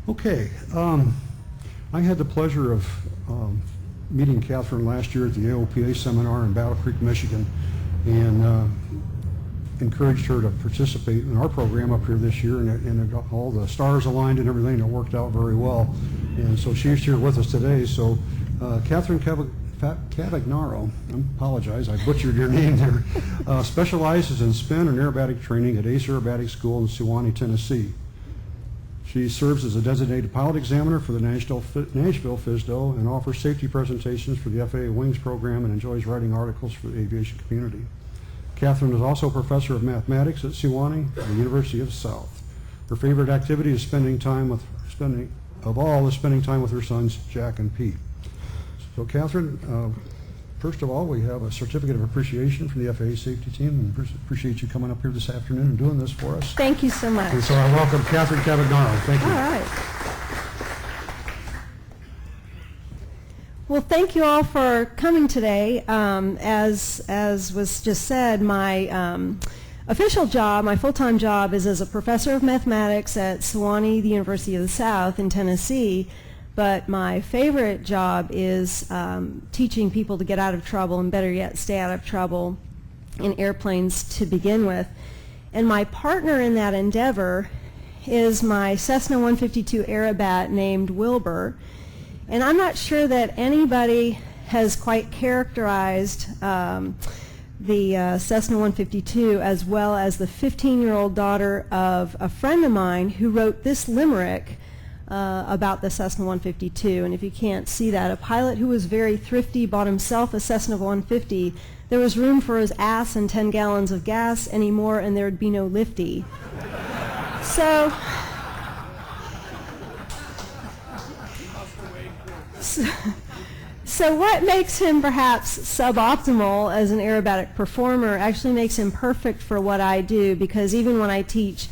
Okay, I had the pleasure of meeting Catherine last year at the AOPA seminar in Battle Creek, Michigan, and encouraged her to participate in our program up here this year, and all the stars aligned and everything. It worked out very well, and so she's here with us today. So Catherine Cavagnaro, I apologize, I butchered your name there, specializes in spin and aerobatic training at Ace Aerobatic School in Sewanee, Tennessee. She serves as a designated pilot examiner for the Nashville FSDO and offers safety presentations for the FAA Wings program and enjoys writing articles for the aviation community. Catherine is also a professor of mathematics at Sewanee at the University of the South. Her favorite activity is spending time with her sons, Jack and Pete. So Catherine, first of all, we have a certificate of appreciation from the FAA safety team, and appreciate you coming up here this afternoon and doing this for us. Thank you so much. And so I welcome Catherine Cavagnaro. Thank you. All right. Well, thank you all for coming today. As was just said, my official job, my full-time job, is as a professor of mathematics at Sewanee, the University of the South in Tennessee. But my favorite job is teaching people to get out of trouble, and better yet, stay out of trouble in airplanes to begin with. And my partner in that endeavor is my Cessna 152 Aerobat named Wilbur. And I'm not sure that anybody has quite characterized the Cessna 152 as well as the 15-year-old daughter of a friend of mine who wrote this limerick about the Cessna 152. And if you can't see that, a pilot who was very thrifty bought himself a Cessna 150. There was room for his ass and 10 gallons of gas anymore, and there'd be no lifty. So what makes him perhaps suboptimal as an aerobatic performer actually makes him perfect for what I do, because even when I teach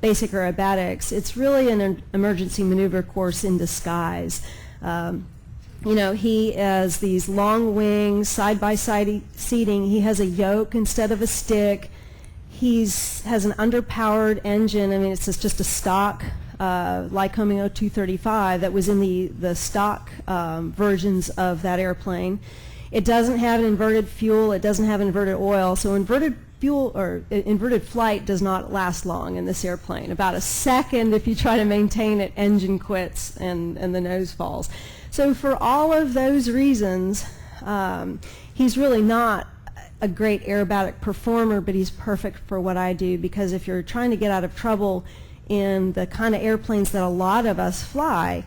basic aerobatics, it's really an emergency maneuver course in disguise. He has these long wings, side-by-side seating. He has a yoke instead of a stick. He has an underpowered engine. I mean, it's just a stock Lycoming 0235 that was in the stock versions of that airplane. It doesn't have an inverted fuel. It doesn't have inverted oil. So inverted flight does not last long in this airplane. About a second if you try to maintain it, engine quits and the nose falls. So for all of those reasons, he's really not a great aerobatic performer, but he's perfect for what I do, because if you're trying to get out of trouble in the kind of airplanes that a lot of us fly,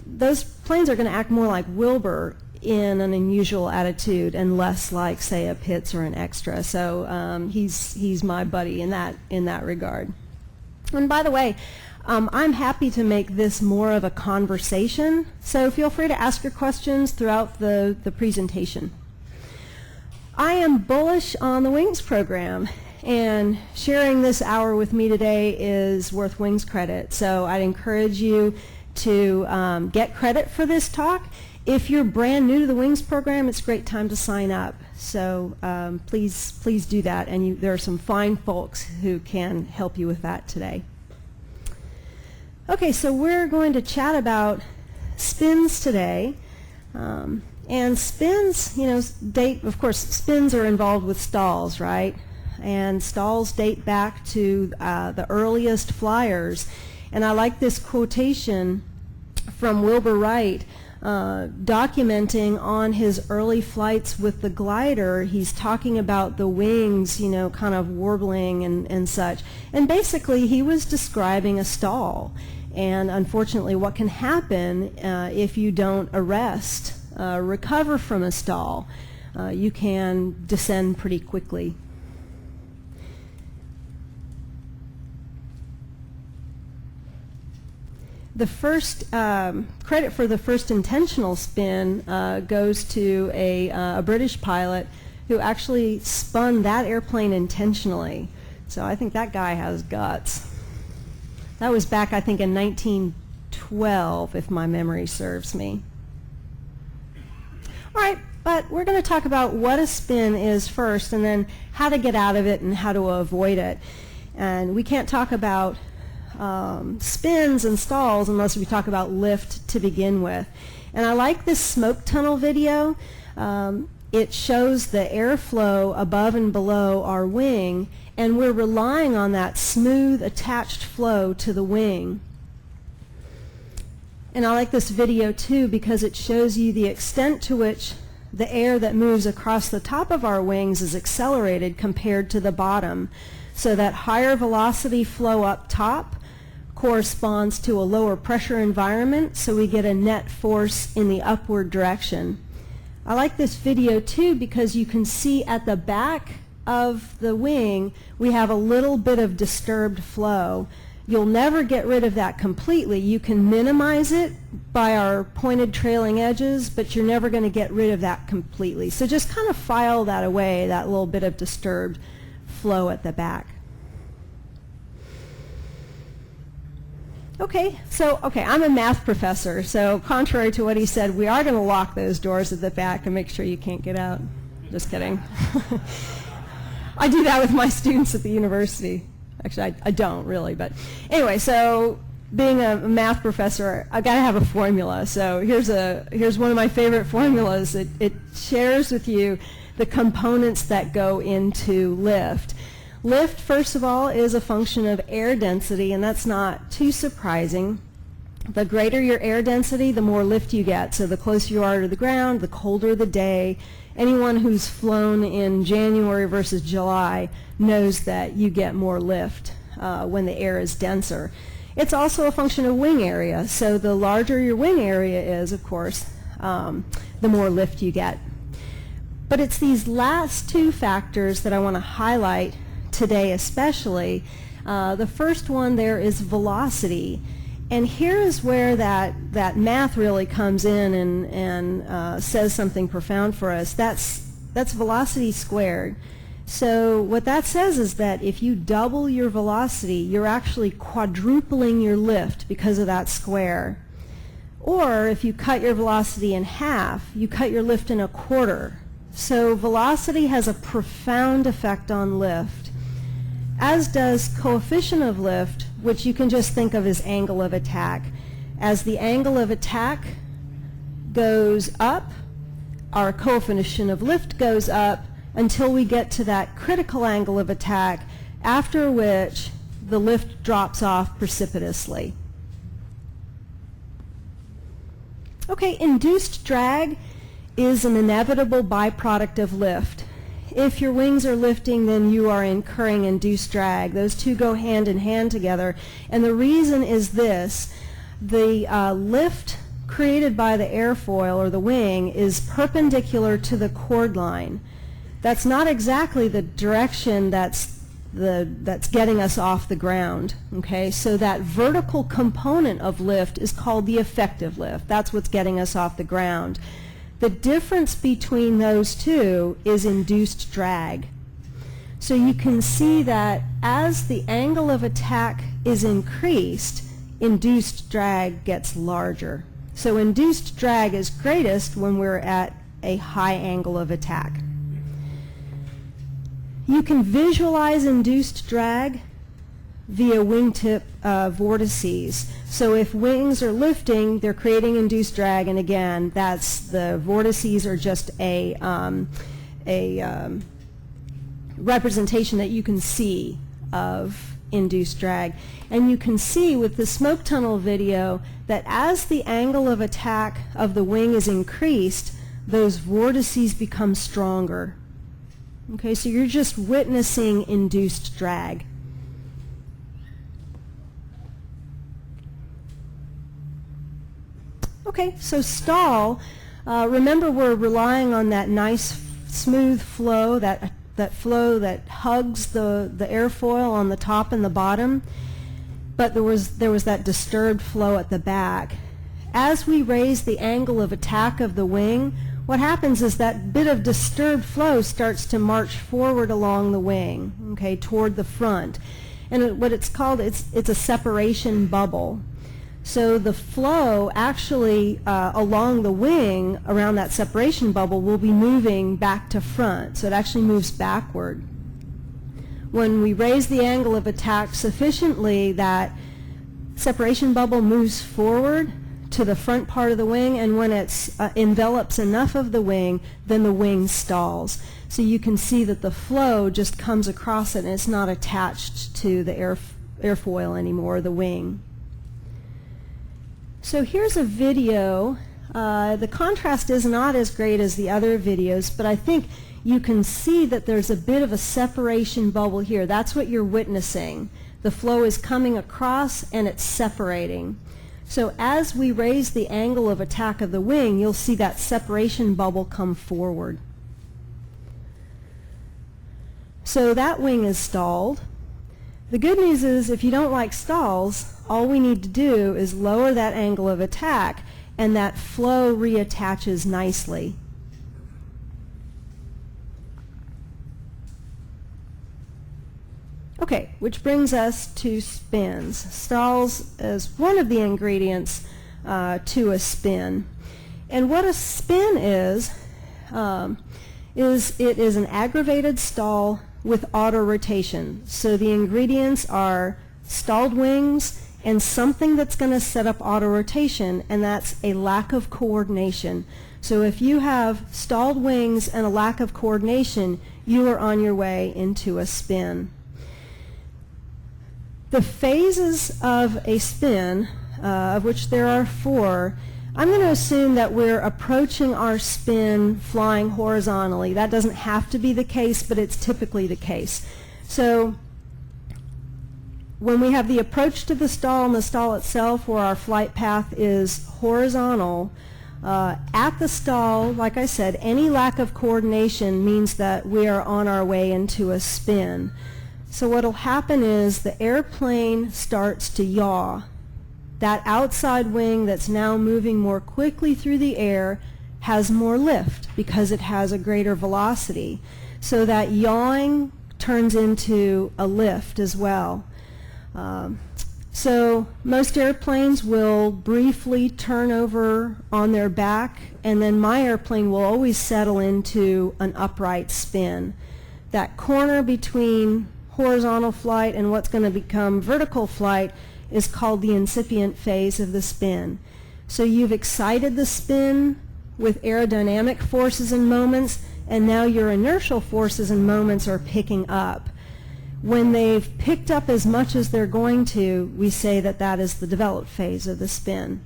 those planes are going to act more like Wilbur in an unusual attitude and less like, say, a Pitts or an Extra. So he's my buddy in that regard. And by the way, I'm happy to make this more of a conversation, so feel free to ask your questions throughout the presentation. I am bullish on the Wings program, and sharing this hour with me today is worth Wings credit. So I'd encourage you to get credit for this talk. If you're brand new to the Wings program, it's a great time to sign up. So please do that, and there are some fine folks who can help you with that today. Okay, so we're going to chat about spins today. And spins, of course, spins are involved with stalls, right? And stalls date back to the earliest flyers. And I like this quotation from Wilbur Wright, documenting on his early flights with the glider. He's talking about the wings, kind of warbling and such. And basically, he was describing a stall. And unfortunately, what can happen if you don't recover from a stall, you can descend pretty quickly. The first credit for the first intentional spin goes to a British pilot who actually spun that airplane intentionally. So I think that guy has guts. That was back, I think, in 1912, if my memory serves me. All right, but we're going to talk about what a spin is first, and then how to get out of it and how to avoid it. And we can't talk about spins and stalls unless we talk about lift to begin with. And I like this smoke tunnel video. It shows the airflow above and below our wing, and we're relying on that smooth attached flow to the wing. And I like this video too because it shows you the extent to which the air that moves across the top of our wings is accelerated compared to the bottom. So that higher velocity flow up top corresponds to a lower pressure environment, so we get a net force in the upward direction. I like this video too because you can see at the back of the wing we have a little bit of disturbed flow. You'll never get rid of that completely. You can minimize it by our pointed trailing edges, but you're never going to get rid of that completely. So just kind of file that away, that little bit of disturbed flow at the back. Okay, I'm a math professor, so contrary to what he said, we are going to lock those doors at the back and make sure you can't get out. Just kidding. I do that with my students at the university. Actually, I don't really, but anyway, so being a math professor, I've got to have a formula. So here's one of my favorite formulas. It shares with you the components that go into lift. Lift, first of all, is a function of air density, and that's not too surprising. The greater your air density, the more lift you get. So the closer you are to the ground, the colder the day. Anyone who's flown in January versus July knows that you get more lift when the air is denser. It's also a function of wing area. So the larger your wing area is, of course, the more lift you get. But it's these last two factors that I want to highlight today especially. The first one there is velocity. And here is where that math really comes in and says something profound for us. That's velocity squared. So what that says is that if you double your velocity, you're actually quadrupling your lift because of that square. Or if you cut your velocity in half, you cut your lift in a quarter. So velocity has a profound effect on lift, as does coefficient of lift, which you can just think of as angle of attack. As the angle of attack goes up, our coefficient of lift goes up until we get to that critical angle of attack, after which the lift drops off precipitously. Okay, induced drag is an inevitable byproduct of lift. If your wings are lifting, then you are incurring induced drag. Those two go hand in hand together. And the reason is this: the lift created by the airfoil or the wing is perpendicular to the chord line. That's not exactly the direction that's getting us off the ground. Okay, so that vertical component of lift is called the effective lift. That's what's getting us off the ground. The difference between those two is induced drag. So you can see that as the angle of attack is increased, induced drag gets larger. So induced drag is greatest when we're at a high angle of attack. You can visualize induced drag via wingtip vortices. So if wings are lifting, they're creating induced drag, and again, that's the vortices are just a representation that you can see of induced drag. And you can see with the smoke tunnel video that as the angle of attack of the wing is increased, those vortices become stronger. Okay, so you're just witnessing induced drag. Okay, so stall, remember we're relying on that nice smooth flow, that flow that hugs the airfoil on the top and the bottom, but there was that disturbed flow at the back. As we raise the angle of attack of the wing, what happens is that bit of disturbed flow starts to march forward along the wing, okay, toward the front. And what it's called, it's a separation bubble. So the flow actually along the wing around that separation bubble will be moving back to front. So it actually moves backward. When we raise the angle of attack sufficiently, that separation bubble moves forward to the front part of the wing, and when it envelops enough of the wing, then the wing stalls. So you can see that the flow just comes across it and it's not attached to the airfoil anymore, the wing. So here's a video. The contrast is not as great as the other videos, but I think you can see that there's a bit of a separation bubble here. That's what you're witnessing. The flow is coming across and it's separating. So as we raise the angle of attack of the wing, you'll see that separation bubble come forward. So that wing is stalled. The good news is if you don't like stalls, all we need to do is lower that angle of attack and that flow reattaches nicely. Okay, which brings us to spins. Stalls is one of the ingredients to a spin. And what a spin is it is an aggravated stall with auto rotation. So the ingredients are stalled wings and something that's going to set up auto rotation, and that's a lack of coordination. So if you have stalled wings and a lack of coordination, you are on your way into a spin. The phases of a spin, of which there are 4, I'm going to assume that we're approaching our spin flying horizontally. That doesn't have to be the case, but it's typically the case. So when we have the approach to the stall and the stall itself where our flight path is horizontal, at the stall, like I said, any lack of coordination means that we are on our way into a spin. So what will happen is the airplane starts to yaw. That outside wing that's now moving more quickly through the air has more lift because it has a greater velocity. So that yawing turns into a lift as well. So most airplanes will briefly turn over on their back, and then my airplane will always settle into an upright spin. That corner between horizontal flight and what's going to become vertical flight is called the incipient phase of the spin. So you've excited the spin with aerodynamic forces and moments, and now your inertial forces and moments are picking up. When they've picked up as much as they're going to, we say that that is the developed phase of the spin.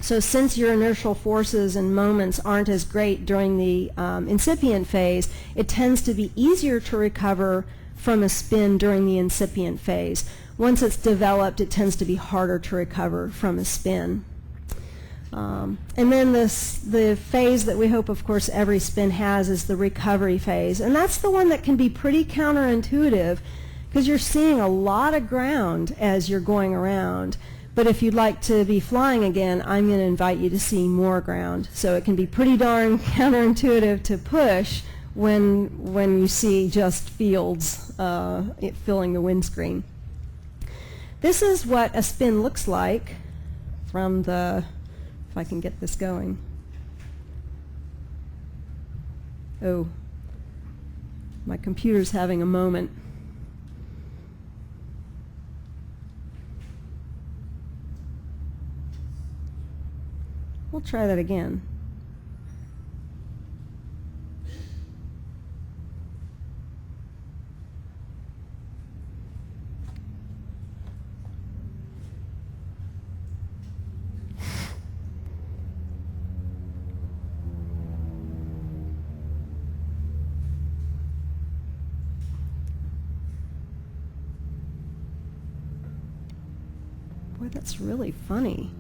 So since your inertial forces and moments aren't as great during the incipient phase, it tends to be easier to recover from a spin during the incipient phase. Once it's developed, it tends to be harder to recover from a spin. And then the phase that we hope, of course, every spin has is the recovery phase. And that's the one that can be pretty counterintuitive because you're seeing a lot of ground as you're going around. But if you'd like to be flying again, I'm going to invite you to see more ground. So it can be pretty darn counterintuitive to push when you see just fields filling the windscreen. This is what a spin looks like from the, if I can get this going. Oh, my computer's having a moment. We'll try that again. Boy, that's really funny.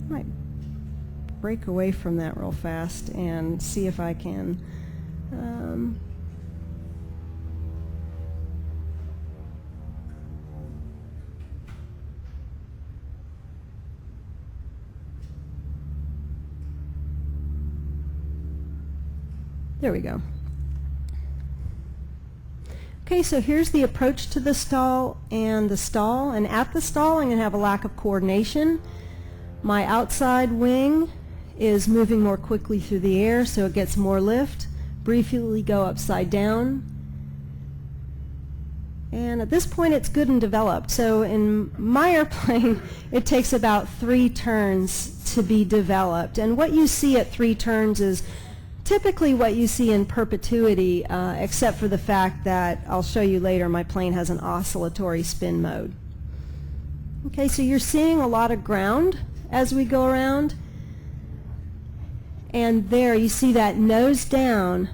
Might break away from that real fast and see if I can there we go. Okay, so here's the approach to the stall and the stall, and at the stall I'm going to have a lack of coordination. My outside wing is moving more quickly through the air, so it gets more lift. Briefly go upside down. And at this point, it's good and developed. So in my airplane, it takes about 3 turns to be developed. And what you see at 3 turns is typically what you see in perpetuity, except for the fact that I'll show you later, my plane has an oscillatory spin mode. Okay, so you're seeing a lot of ground as we go around. And there you see that nose down.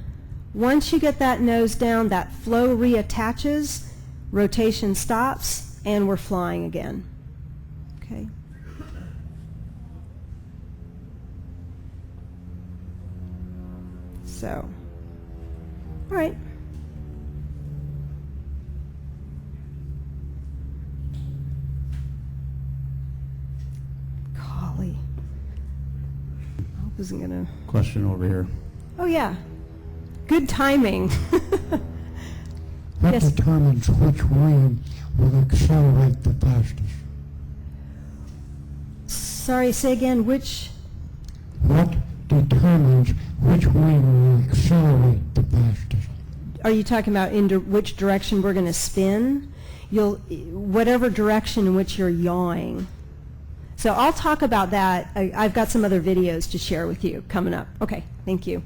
Once you get that nose down, that flow reattaches, rotation stops, and we're flying again. Okay. So, all right. Golly. I hope isn't gonna. Question over here. Oh yeah. Good timing. What Yes. determines which wing will accelerate the fastest? Sorry, say again, which? What determines which wing will accelerate the fastest? Are you talking about which direction we're going to spin? Whatever direction in which you're yawing. So I'll talk about that. I've got some other videos to share with you coming up. Okay, thank you.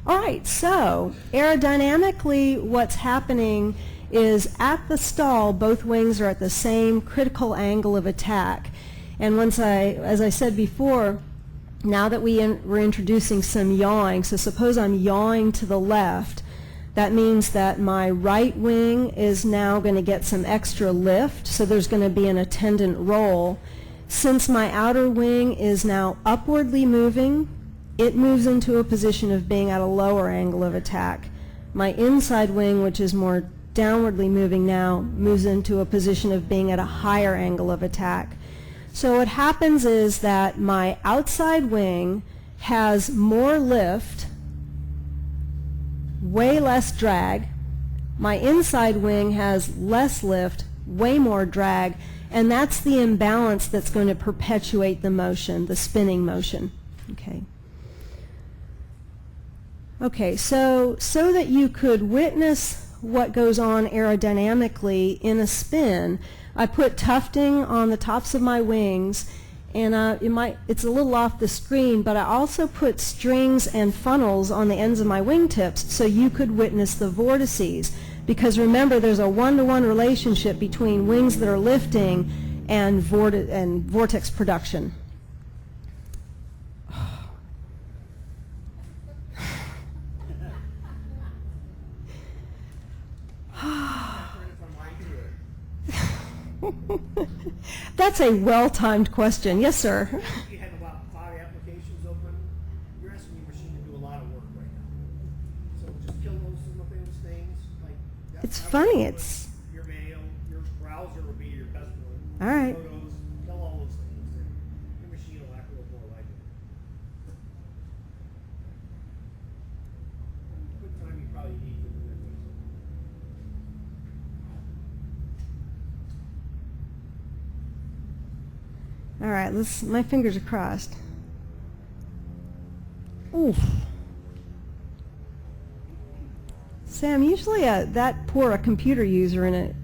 All right, so aerodynamically what's happening is at the stall, both wings are at the same critical angle of attack. And as I said before, now that we're introducing some yawing, so suppose I'm yawing to the left, that means that my right wing is now going to get some extra lift, so there's going to be an attendant roll. Since my outer wing is now upwardly moving, it moves into a position of being at a lower angle of attack. My inside wing, which is more downwardly moving now, moves into a position of being at a higher angle of attack. So what happens is that my outside wing has more lift, way less drag. My inside wing has less lift, way more drag, and that's the imbalance that's going to perpetuate the motion, the spinning motion. Okay. Okay, so that you could witness what goes on aerodynamically in a spin, I put tufting on the tops of my wings, and it's a little off the screen, but I also put strings and funnels on the ends of my wingtips so you could witness the vortices. Because remember, there's a one-to-one relationship between wings that are lifting and vortex production. That's a well-timed question. Yes, sir. You had about 5 applications open. You're asking your machine to do a lot of work right now. So just kill some of those things. Like It's funny. It's your mail, your browser will be your best one. all right. Photos, kill all those things. And your machine will act a little more like it. Quick time you probably need to do that. All right, my fingers are crossed. Oof. Sam, usually that poor a computer user in it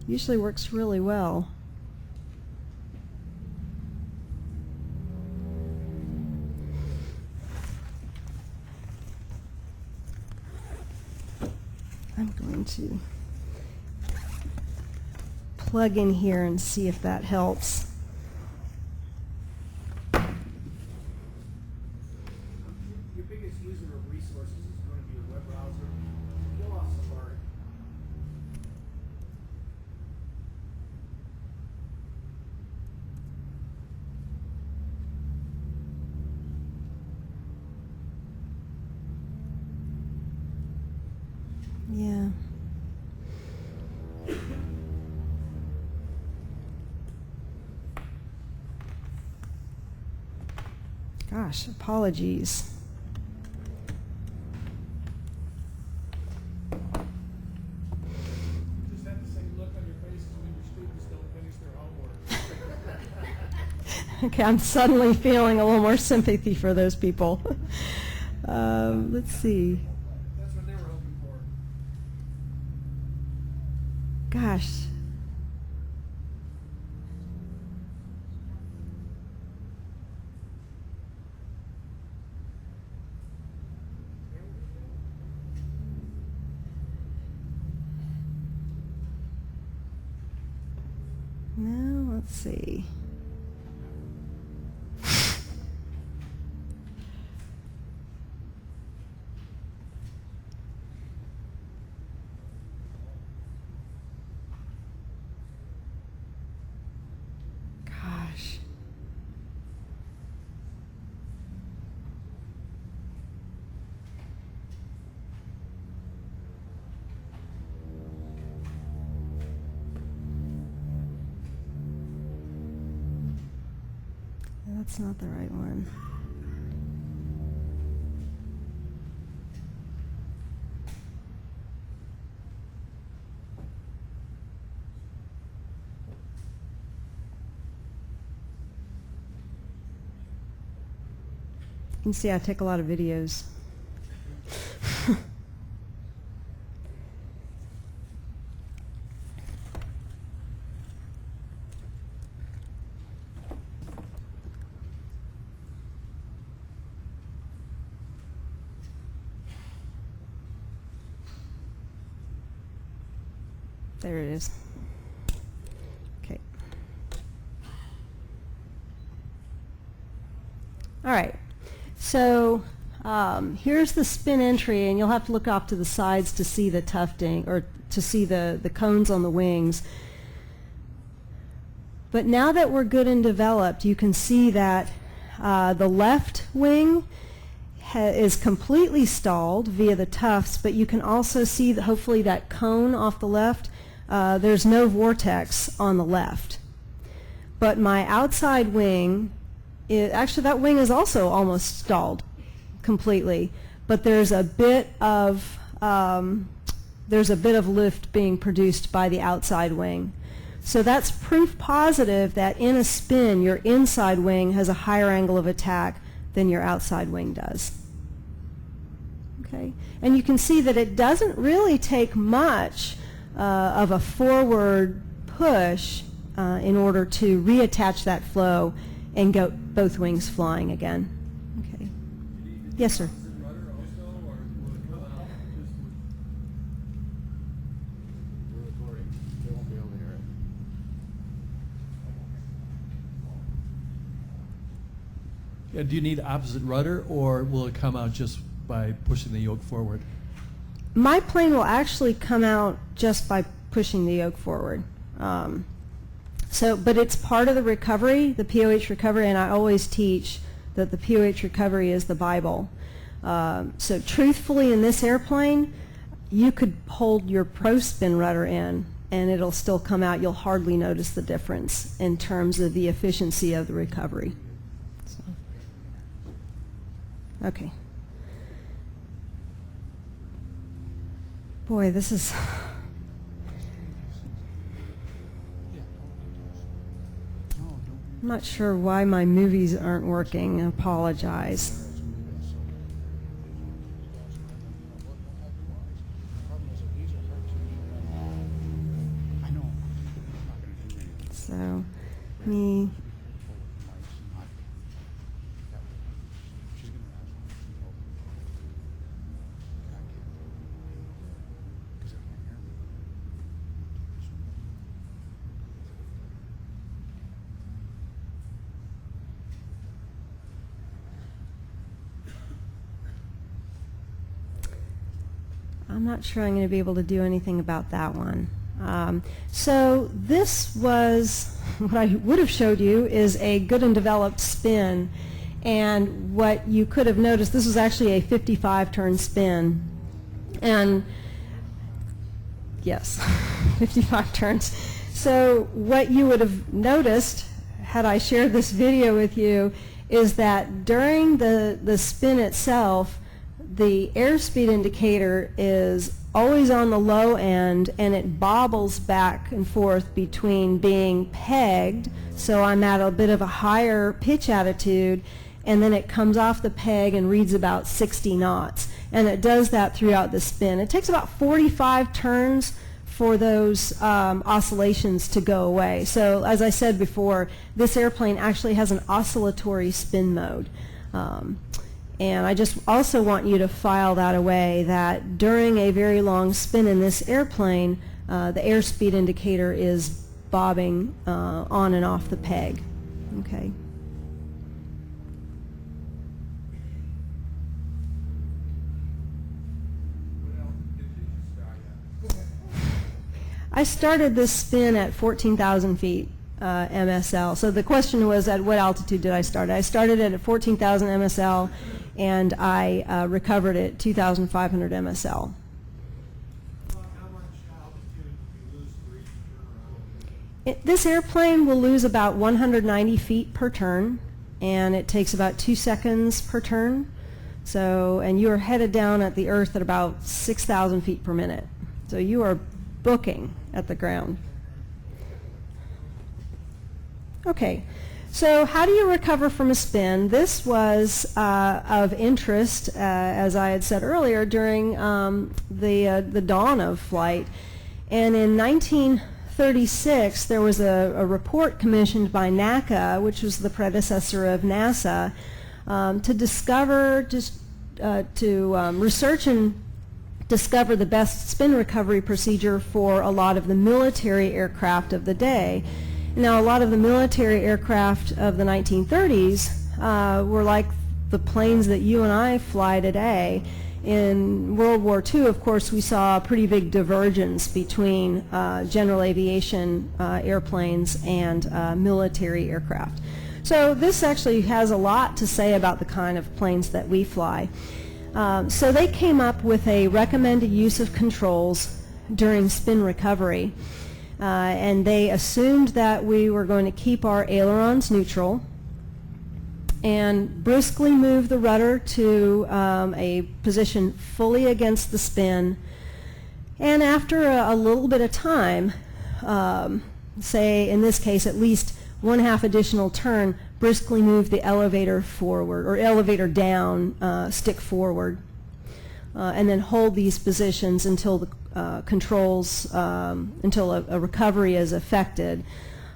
usually works really well. I'm going to plug in here and see if that helps. Your biggest user of resources is going to be your web browser. Kill off Safari. Yeah. Gosh, apologies. Just have the same look on your faces when your students don't finish their homework. Okay, I'm suddenly feeling a little more sympathy for those people. Let's see. That's what they were hoping for. Gosh. No, let's see. Gosh. That's not the right one. You can see I take a lot of videos. There it is. Okay. All right. So here's the spin entry, and you'll have to look off to the sides to see the tufting, or to see the cones on the wings. But now that we're good and developed, you can see that the left wing is completely stalled via the tufts, but you can also see that hopefully that cone off the left, there's no vortex on the left. But my outside wing, actually that wing is also almost stalled completely, but there's a bit of lift being produced by the outside wing. So that's proof positive that in a spin, your inside wing has a higher angle of attack than your outside wing does. Okay, and you can see that it doesn't really take much of a forward push in order to reattach that flow and go both wings flying again. Okay. Yes, sir. Yeah, do you need opposite rudder, or will it come out just by pushing the yoke forward? My plane will actually come out just by pushing the yoke forward. But it's part of the recovery, the POH recovery, and I always teach that the POH recovery is the Bible. So truthfully, in this airplane, you could hold your pro spin rudder in, and it'll still come out. You'll hardly notice the difference in terms of the efficiency of the recovery. So. Okay. Boy, this is... I'm not sure why my movies aren't working. I apologize. So, me... I'm not sure I'm going to be able to do anything about that one. So this was, what I would have showed you is a good and developed spin. And what you could have noticed, this was actually a 55 turn spin. And yes, 55 turns. So what you would have noticed, had I shared this video with you, is that during the spin itself, the airspeed indicator is always on the low end, and it bobbles back and forth between being pegged, so I'm at a bit of a higher pitch attitude, and then it comes off the peg and reads about 60 knots. And it does that throughout the spin. It takes about 45 turns for those oscillations to go away. So as I said before, this airplane actually has an oscillatory spin mode. And I just also want you to file that away, that during a very long spin in this airplane, the airspeed indicator is bobbing on and off the peg. Okay. I started this spin at 14,000 feet MSL. So the question was, at what altitude did I start? I started it at 14,000 MSL, and I recovered at 2,500 MSL. How much altitude do you lose for each turnaround? This airplane will lose about 190 feet per turn, and it takes about 2 seconds per turn. So, and you are headed down at the earth at about 6,000 feet per minute. So you are booking at the ground. Okay, so how do you recover from a spin? This was of interest, as I had said earlier, during the dawn of flight. And in 1936, there was a report commissioned by NACA, which was the predecessor of NASA, to discover, research and discover the best spin recovery procedure for a lot of the military aircraft of the day. Now, a lot of the military aircraft of the 1930s were like the planes that you and I fly today. In World War II, of course, we saw a pretty big divergence between general aviation airplanes and military aircraft. So this actually has a lot to say about the kind of planes that we fly. So they came up with a recommended use of controls during spin recovery. And they assumed that we were going to keep our ailerons neutral and briskly move the rudder to a position fully against the spin. And after a little bit of time, say in this case at least 1/2 additional turn, briskly move the elevator forward, or elevator down, stick forward, and then hold these positions until the controls, until a recovery is effected,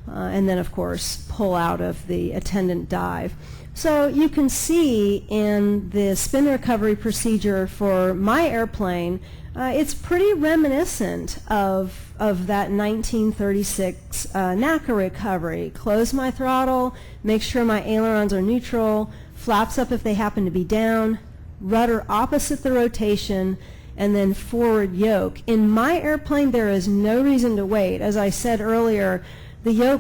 and then of course pull out of the attendant dive. So you can see in the spin recovery procedure for my airplane, it's pretty reminiscent of that 1936 NACA recovery. Close my throttle, make sure my ailerons are neutral, flaps up if they happen to be down, rudder opposite the rotation, and then forward yoke. In my airplane, there is no reason to wait. As I said earlier, the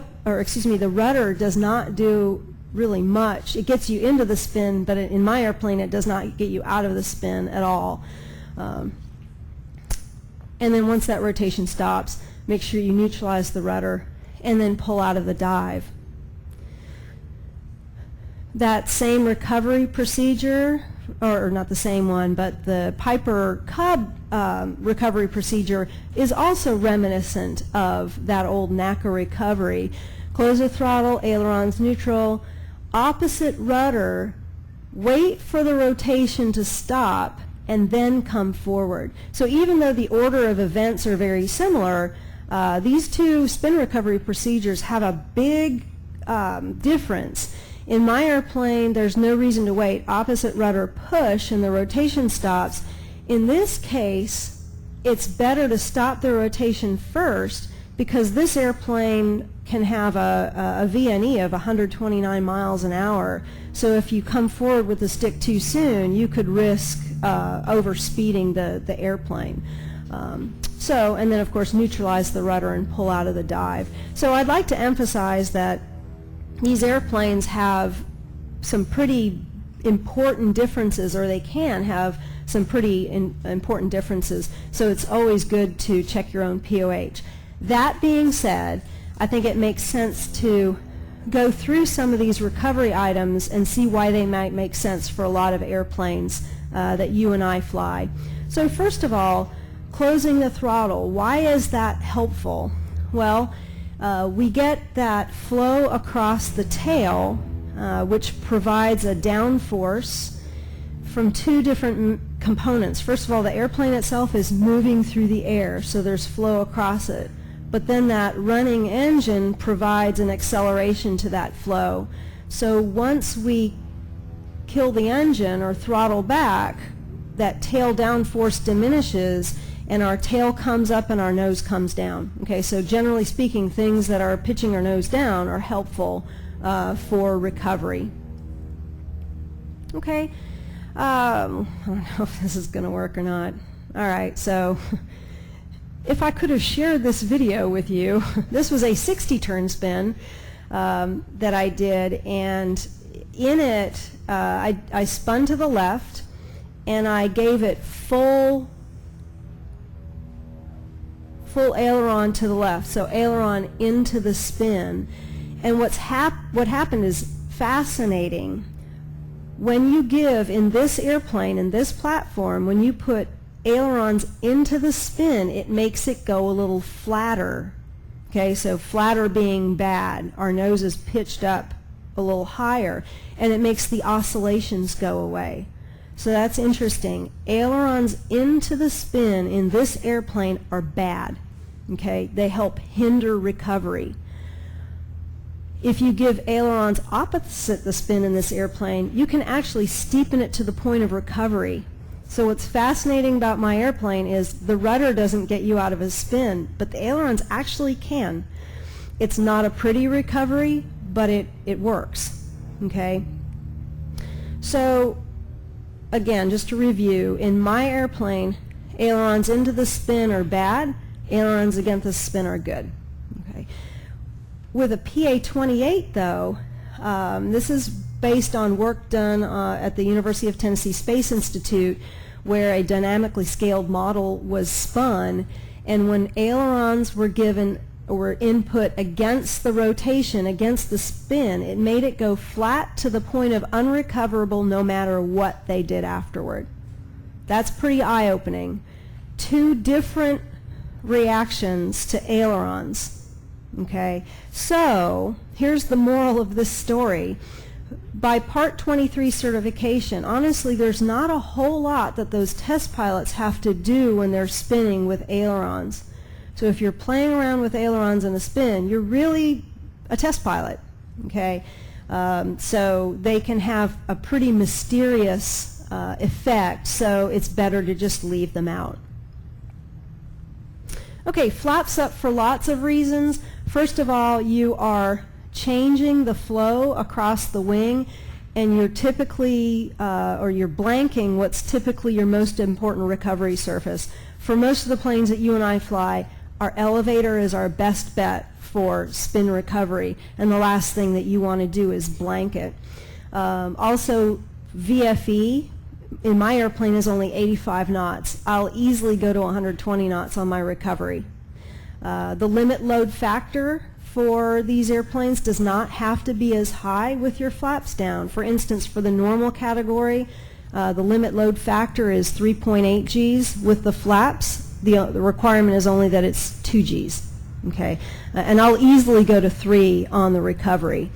rudder does not do really much. It gets you into the spin, but in my airplane, it does not get you out of the spin at all. And then once that rotation stops, make sure you neutralize the rudder and then pull out of the dive. That same recovery procedure, or not the same one, but the Piper Cub recovery procedure is also reminiscent of that old NACA recovery. Close the throttle, ailerons neutral, opposite rudder, wait for the rotation to stop, and then come forward. So even though the order of events are very similar, these two spin recovery procedures have a big difference. In my airplane, there's no reason to wait. Opposite rudder push and the rotation stops. In this case, it's better to stop the rotation first because this airplane can have a VNE of 129 miles an hour. So if you come forward with the stick too soon, you could risk overspeeding the airplane. And then of course neutralize the rudder and pull out of the dive. So I'd like to emphasize that these airplanes have some pretty important differences, or they can have some pretty important differences, so it's always good to check your own POH. That being said, I think it makes sense to go through some of these recovery items and see why they might make sense for a lot of airplanes that you and I fly. So first of all, closing the throttle. Why is that helpful? Well, we get that flow across the tail, which provides a downforce from two different components. First of all, the airplane itself is moving through the air, so there's flow across it. But then that running engine provides an acceleration to that flow. So once we kill the engine or throttle back, that tail downforce diminishes and our tail comes up and our nose comes down. Okay, so generally speaking, things that are pitching our nose down are helpful for recovery. Okay, I don't know if this is going to work or not. All right, so if I could have shared this video with you, this was a 60-turn spin that I did, and in it I spun to the left and I gave it full aileron to the left, so aileron into the spin. And what happened is fascinating. When you give, in this airplane, in this platform, when you put ailerons into the spin, it makes it go a little flatter. Okay, so flatter being bad. Our nose is pitched up a little higher, and it makes the oscillations go away. So that's interesting. Ailerons into the spin in this airplane are bad. Okay, they help hinder recovery. If you give ailerons opposite the spin in this airplane, you can actually steepen it to the point of recovery. So what's fascinating about my airplane is the rudder doesn't get you out of a spin, but the ailerons actually can. It's not a pretty recovery, but it works. Okay? So again, just to review, in my airplane, ailerons into the spin are bad, ailerons against the spin are good. Okay. With a PA-28 though, this is based on work done at the University of Tennessee Space Institute, where a dynamically scaled model was spun, and when ailerons were given or input against the rotation, against the spin, it made it go flat to the point of unrecoverable no matter what they did afterward. That's pretty eye-opening. Two different reactions to ailerons. Okay, so here's the moral of this story. By Part 23 certification, honestly, there's not a whole lot that those test pilots have to do when they're spinning with ailerons. So if you're playing around with ailerons in a spin, you're really a test pilot. Okay, so they can have a pretty mysterious effect, so it's better to just leave them out. Okay, flaps up for lots of reasons. First of all, you are changing the flow across the wing, and you're typically, or you're blanking what's typically your most important recovery surface. For most of the planes that you and I fly, our elevator is our best bet for spin recovery, and the last thing that you want to do is blank it. Also, VFE in my airplane is only 85 knots. I'll easily go to 120 knots on my recovery. The limit load factor for these airplanes does not have to be as high with your flaps down. For instance, for the normal category, the limit load factor is 3.8 Gs. With the flaps, the requirement is only that it's 2 Gs. Okay, and I'll easily go to 3 on the recovery.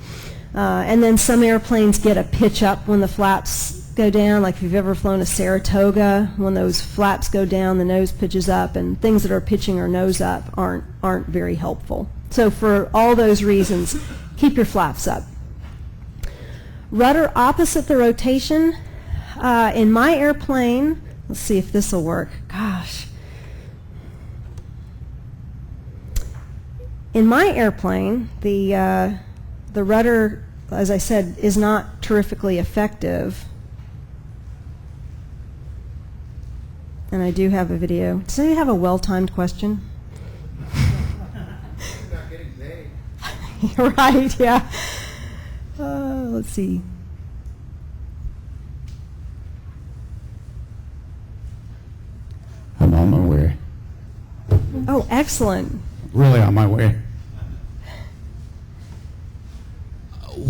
And then some airplanes get a pitch up when the flaps go down, like if you've ever flown a Saratoga, when those flaps go down, the nose pitches up, and things that are pitching our nose up aren't very helpful. So for all those reasons, keep your flaps up. Rudder opposite the rotation. In my airplane, let's see if this will work. Gosh. In my airplane, the rudder, as I said, is not terrifically effective. And I do have a video. Does anybody have a well-timed question? Not getting vague. You're right, yeah. Let's see. I'm on my way. Oh, excellent. Really on my way.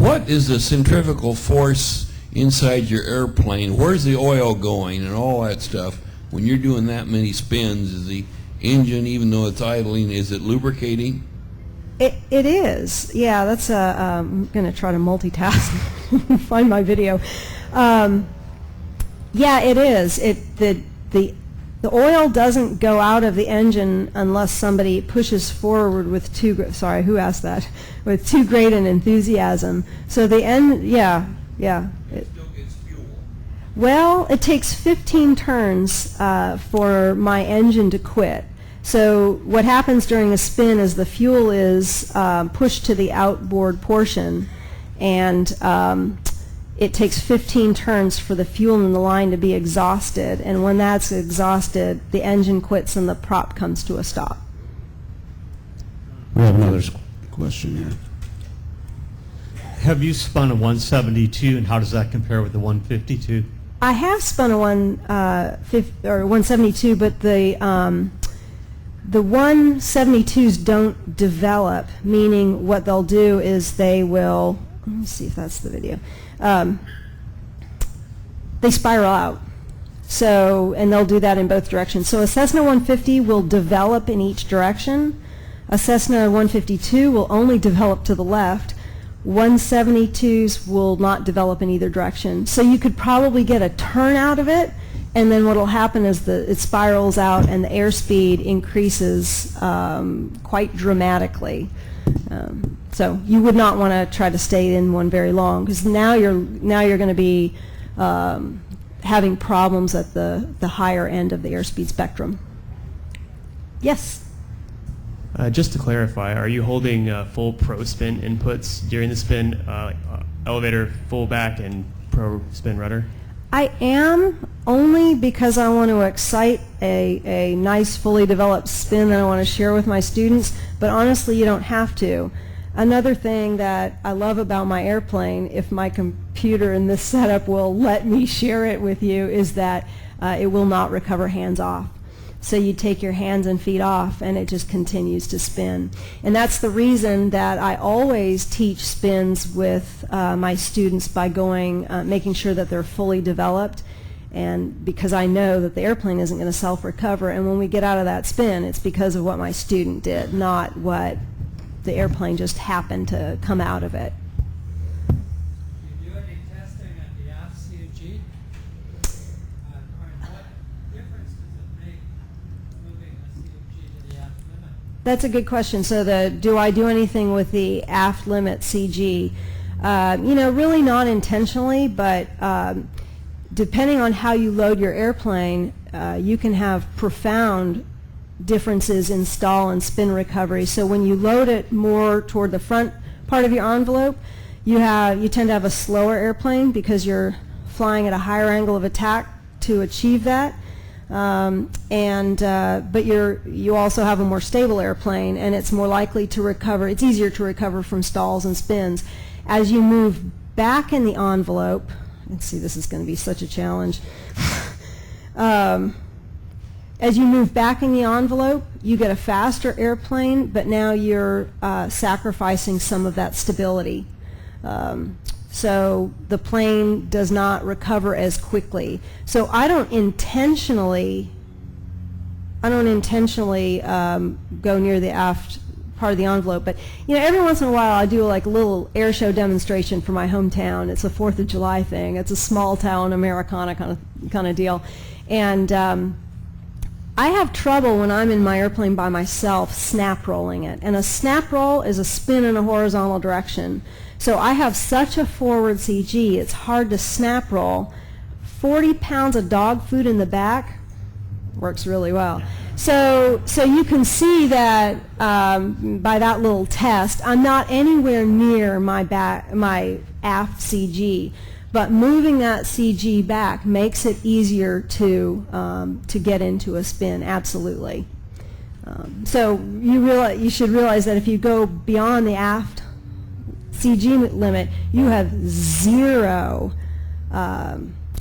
what is the centrifugal force inside your airplane? Where's the oil going and all that stuff? When you're doing that many spins, is the engine, even though it's idling, is it lubricating? It is. Yeah, that's I'm going to try to multitask, find my video. Yeah, it is. The oil doesn't go out of the engine unless somebody pushes forward with sorry, who asked that? With too great an enthusiasm. So the yeah. It still gets fuel. Well, it takes 15 turns for my engine to quit. So what happens during a spin is the fuel is pushed to the outboard portion, and it takes 15 turns for the fuel in the line to be exhausted, and when that's exhausted, the engine quits and the prop comes to a stop. We have another question here. Have you spun a 172, and how does that compare with the 152? I have spun a 172, but the 172s don't develop, meaning what they'll do is they will, let me see if that's the video, they spiral out. So, and they'll do that in both directions. So a Cessna 150 will develop in each direction. A Cessna 152 will only develop to the left. 172s will not develop in either direction. So you could probably get a turn out of it, and then what will happen is it spirals out and the airspeed increases quite dramatically. So you would not want to try to stay in one very long, because now you're going to be having problems at the higher end of the airspeed spectrum. Yes? Just to clarify, are you holding full pro spin inputs during the spin, elevator, full back, and pro spin rudder? I am, only because I want to excite a nice fully developed spin that I want to share with my students, but honestly you don't have to. Another thing that I love about my airplane, if my computer in this setup will let me share it with you, is that it will not recover hands off. So you take your hands and feet off and it just continues to spin. And that's the reason that I always teach spins with my students by making sure that they're fully developed, and because I know that the airplane isn't going to self-recover, and when we get out of that spin, it's because of what my student did, not what the airplane just happened to come out of it. Do you do any testing at the aft CG? What difference does it make moving the CG to the aft limit? That's a good question. So do I do anything with the aft limit CG? Really not intentionally, but depending on how you load your airplane, you can have profound differences in stall and spin recovery. So when you load it more toward the front part of your envelope, you tend to have a slower airplane because you're flying at a higher angle of attack to achieve that. But you also have a more stable airplane, and it's more likely to recover. It's easier to recover from stalls and spins. As you move back in the envelope, let's see, this is going to be such a challenge. As you move back in the envelope, you get a faster airplane, but now you're sacrificing some of that stability. So the plane does not recover as quickly. So I don't intentionally go near the aft part of the envelope, but every once in a while I do like a little air show demonstration for my hometown. It's a 4th of July thing. It's a small town Americana kind of deal, and I have trouble when I'm in my airplane by myself snap rolling it, and a snap roll is a spin in a horizontal direction. So I have such a forward CG, it's hard to snap roll. 40 pounds of dog food in the back works really well. So you can see that by that little test, I'm not anywhere near my aft CG, but moving that CG back makes it easier to get into a spin, absolutely. So you should realize that if you go beyond the aft CG limit, you have zero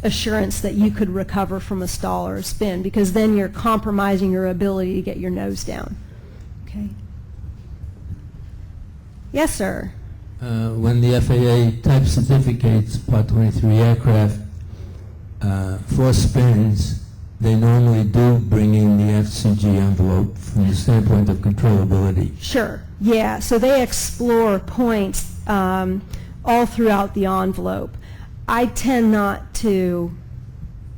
assurance that you could recover from a stall or a spin, because then you're compromising your ability to get your nose down. Okay. Yes, sir. when the FAA type certificates Part 23 aircraft for spins, they normally do bring in the FCG envelope from the standpoint of controllability. Sure, yeah, so they explore points all throughout the envelope. I tend not to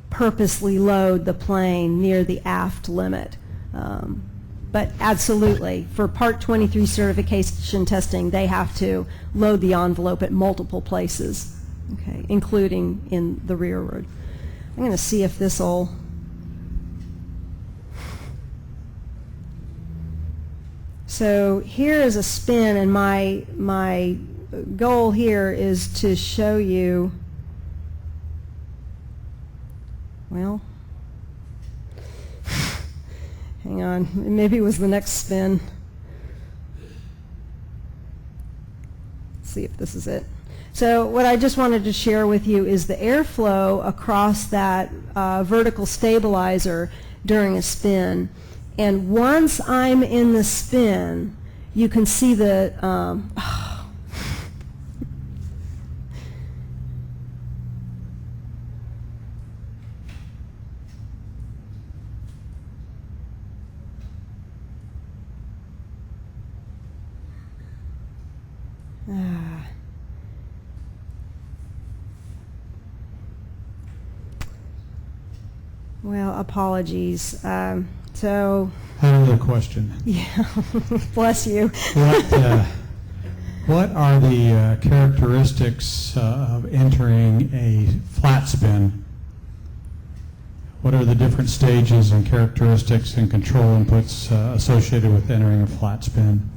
purposely load the plane near the aft limit. But absolutely, for Part 23 certification testing, they have to load the envelope at multiple places, okay, including in the rear road. I'm going to see if this will... So here is a spin, and my goal here is to show you, well, hang on, maybe it was the next spin. Let's see if this is it. So what I just wanted to share with you is the airflow across that vertical stabilizer during a spin. And once I'm in the spin, you can see the well, apologies. So, I have another question. yeah, bless you. What are the characteristics of entering a flat spin? What are the different stages and characteristics and control inputs associated with entering a flat spin?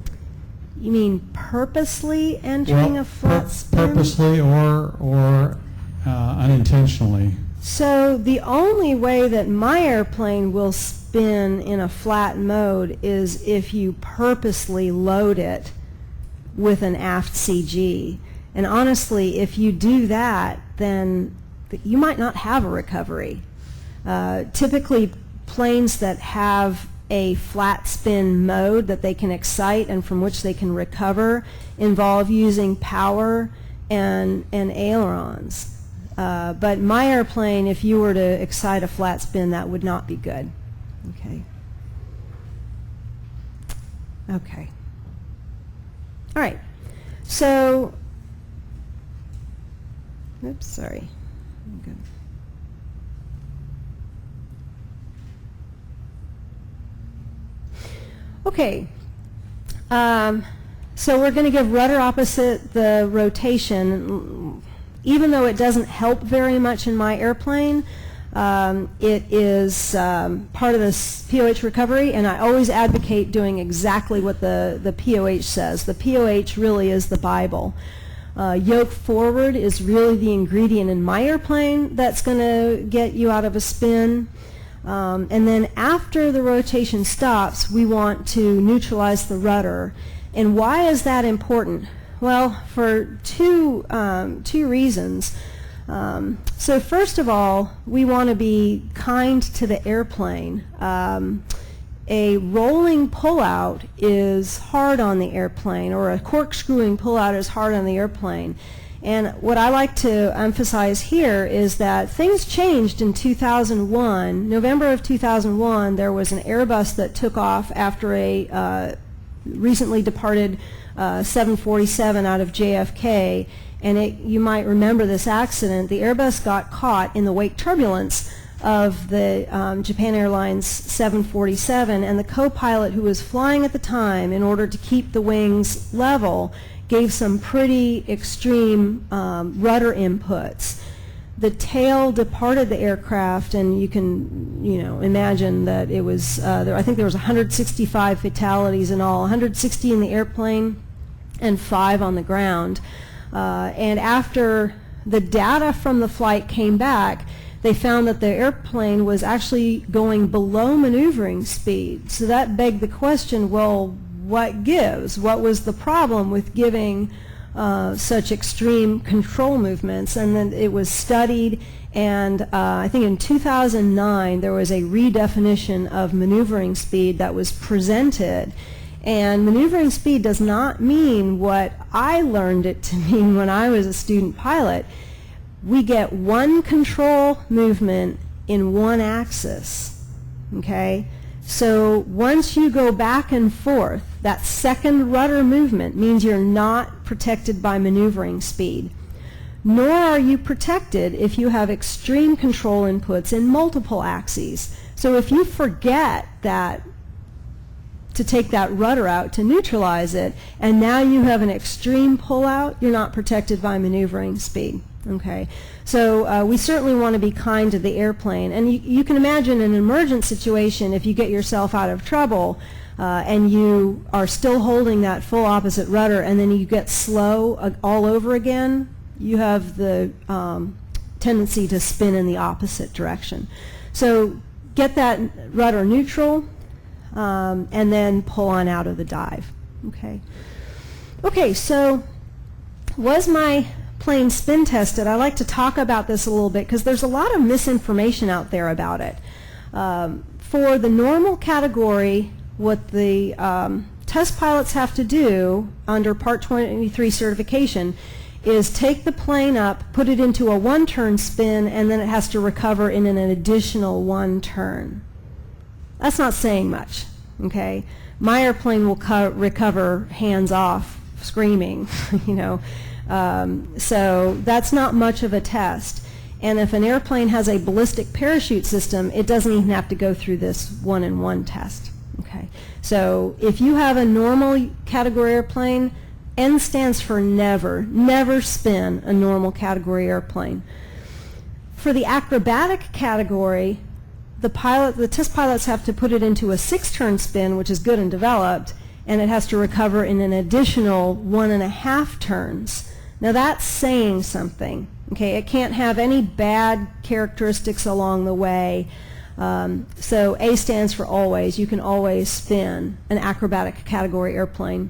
You mean purposely entering a flat spin? Purposely or unintentionally. So the only way that my airplane will spin in a flat mode is if you purposely load it with an aft CG. And honestly, if you do that, then you might not have a recovery. Typically, planes that have a flat spin mode that they can excite and from which they can recover involve using power and ailerons. But my airplane, if you were to excite a flat spin, that would not be good. Okay. Okay. All right. So, oops, sorry. Good. Okay. So we're going to give rudder opposite the rotation. Even though it doesn't help very much in my airplane, it is part of this POH recovery, and I always advocate doing exactly what the POH says. The POH really is the Bible. Yoke forward is really the ingredient in my airplane that's going to get you out of a spin. And then after the rotation stops, we want to neutralize the rudder. And why is that important? Well, for two reasons. So first of all, we want to be kind to the airplane. A rolling pullout is hard on the airplane, or a corkscrewing pullout is hard on the airplane. And what I like to emphasize here is that things changed in 2001. November of 2001, there was an Airbus that took off after a recently departed 747 out of JFK, and you might remember this accident. The Airbus got caught in the wake turbulence of the Japan Airlines 747, and the co-pilot who was flying at the time, in order to keep the wings level, gave some pretty extreme rudder inputs. The tail departed the aircraft, and you can, imagine that it was, I think there was 165 fatalities in all, 160 in the airplane and 5 on the ground. And after the data from the flight came back, they found that the airplane was actually going below maneuvering speed. So that begged the question, well, what gives? What was the problem with giving such extreme control movements? And then it was studied, and I think in 2009 there was a redefinition of maneuvering speed that was presented, And maneuvering speed does not mean what I learned it to mean when I was a student pilot. We get one control movement in one axis, okay? So once you go back and forth, that second rudder movement means you're not protected by maneuvering speed. Nor are you protected if you have extreme control inputs in multiple axes. So if you forget that to take that rudder out to neutralize it, and now you have an extreme pullout, you're not protected by maneuvering speed. Okay, so we certainly want to be kind to the airplane, and you can imagine an emergent situation if you get yourself out of trouble and you are still holding that full opposite rudder, and then you get slow all over again. You have the tendency to spin in the opposite direction. So get that rudder neutral. And then pull on out of the dive. Okay. Okay, so was my plane spin tested? I like to talk about this a little bit because there's a lot of misinformation out there about it. For the normal category, what the test pilots have to do under Part 23 certification is take the plane up, put it into a one-turn spin, and then it has to recover in an additional one turn. That's not saying much, okay? My airplane will recover hands off, screaming, you know. So that's not much of a test. And if an airplane has a ballistic parachute system, it doesn't even have to go through this one-in-one test, okay? So if you have a normal category airplane, N stands for never, never spin a normal category airplane. For the acrobatic category, the test pilots have to put it into a 6-turn spin, which is good and developed, and it has to recover in an additional 1.5 turns. Now that's saying something, okay? It can't have any bad characteristics along the way. So A stands for always. You can always spin an acrobatic category airplane.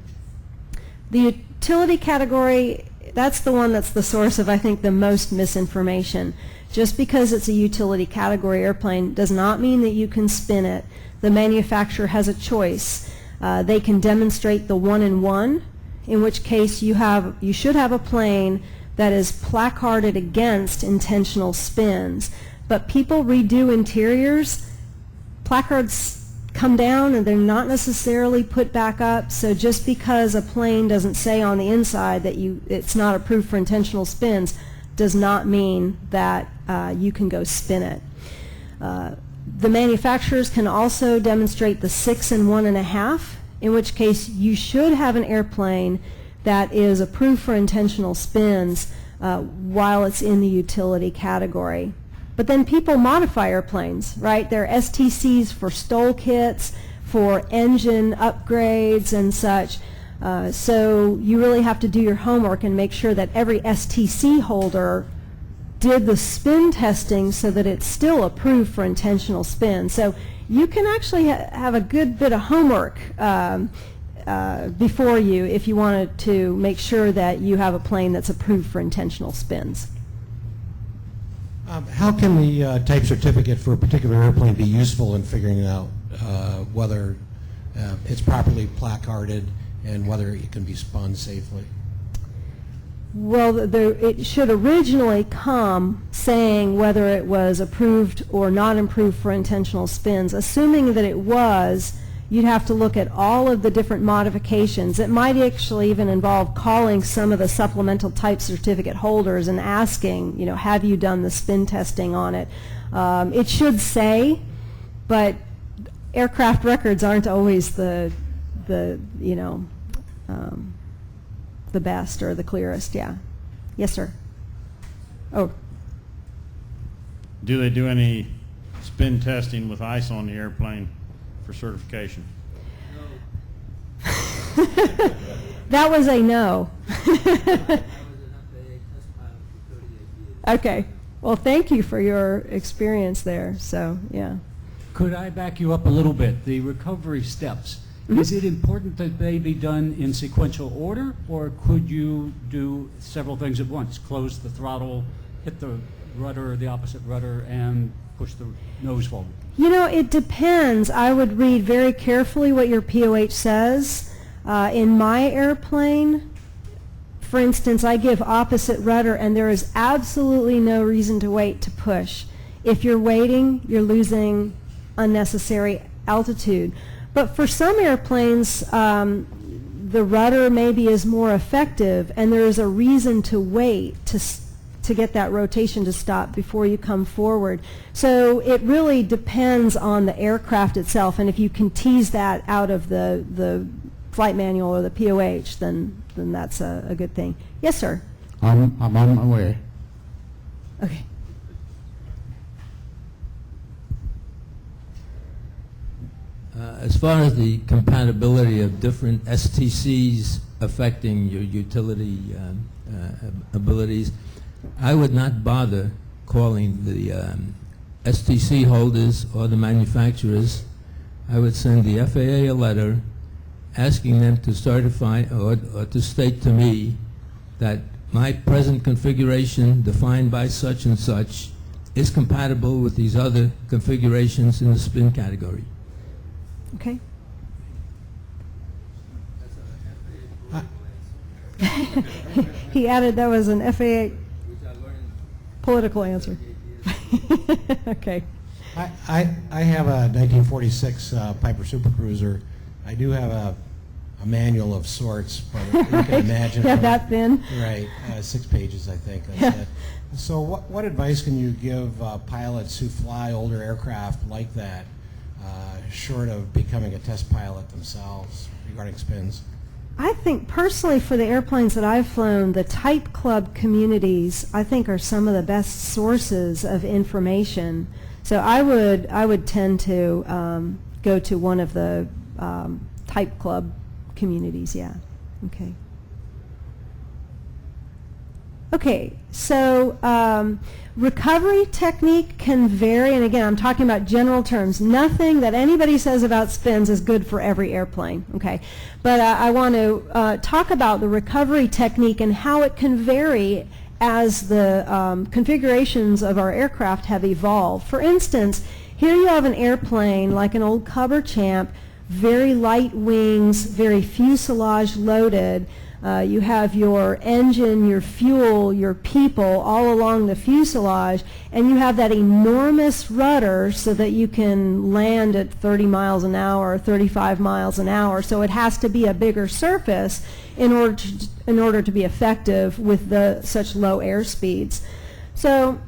The utility category, that's the one that's the source of, I think, the most misinformation. Just because it's a utility category airplane does not mean that you can spin it. The manufacturer has a choice. They can demonstrate the one-in-one, in which case you should have a plane that is placarded against intentional spins. But people redo interiors, placards come down and they're not necessarily put back up, so just because a plane doesn't say on the inside that it's not approved for intentional spins does not mean that you can go spin it. The manufacturers can also demonstrate the 6 and 1.5, in which case you should have an airplane that is approved for intentional spins while it's in the utility category. But then people modify airplanes, right? There are STCs for STOL kits, for engine upgrades and such. So you really have to do your homework and make sure that every STC holder did the spin testing so that it's still approved for intentional spin. So you can actually have a good bit of homework before you if you wanted to make sure that you have a plane that's approved for intentional spins. How can the type certificate for a particular airplane be useful in figuring out whether it's properly placarded and whether it can be spun safely? Well, it should originally come saying whether it was approved or not approved for intentional spins. Assuming that it was, you'd have to look at all of the different modifications. It might actually even involve calling some of the supplemental type certificate holders and asking, you know, have you done the spin testing on it? It should say, but aircraft records aren't always the best or the clearest, yeah. Yes, sir. Oh. Do they do any spin testing with ice on the airplane for certification? No. That was a no. I was an FAA test pilot for 38 years. Okay. Well, thank you for your experience there. So, yeah. Could I back you up a little bit? The recovery steps. Mm-hmm. Is it important that they be done in sequential order, or could you do several things at once? Close the throttle, hit the rudder, the opposite rudder, and push the nose forward? You know, it depends. I would read very carefully what your POH says. In my airplane, for instance, I give opposite rudder, and there is absolutely no reason to wait to push. If you're waiting, you're losing unnecessary altitude. But for some airplanes, the rudder maybe is more effective, and there is a reason to wait to get that rotation to stop before you come forward. So it really depends on the aircraft itself, and if you can tease that out of the flight manual or the POH, then that's a good thing. Yes, sir? I'm on my way. Okay. As far as the compatibility of different STCs affecting your utility abilities, I would not bother calling the STC holders or the manufacturers. I would send the FAA a letter asking them to certify or to state to me that my present configuration defined by such and such is compatible with these other configurations in the spin category. Okay. He added that was an FAA political answer. Okay. I have a 1946 Piper Super Cruiser. I do have a manual of sorts, but you can imagine. Yeah, that thin. Right, 6 pages, I think. That's it. So what advice can you give pilots who fly older aircraft like that, short of becoming a test pilot themselves, regarding spins? I think personally for the airplanes that I've flown, the type club communities I think are some of the best sources of information. So I would tend to go to one of the type club communities. Yeah. Okay. Okay, so recovery technique can vary, and again, I'm talking about general terms. Nothing that anybody says about spins is good for every airplane, okay? But I want to talk about the recovery technique and how it can vary as the configurations of our aircraft have evolved. For instance, here you have an airplane like an old Cub or Champ, very light wings, very fuselage loaded. You have your engine, your fuel, your people all along the fuselage, and you have that enormous rudder so that you can land at 30 miles an hour or 35 miles an hour. So it has to be a bigger surface in order to be effective with such low air speeds. So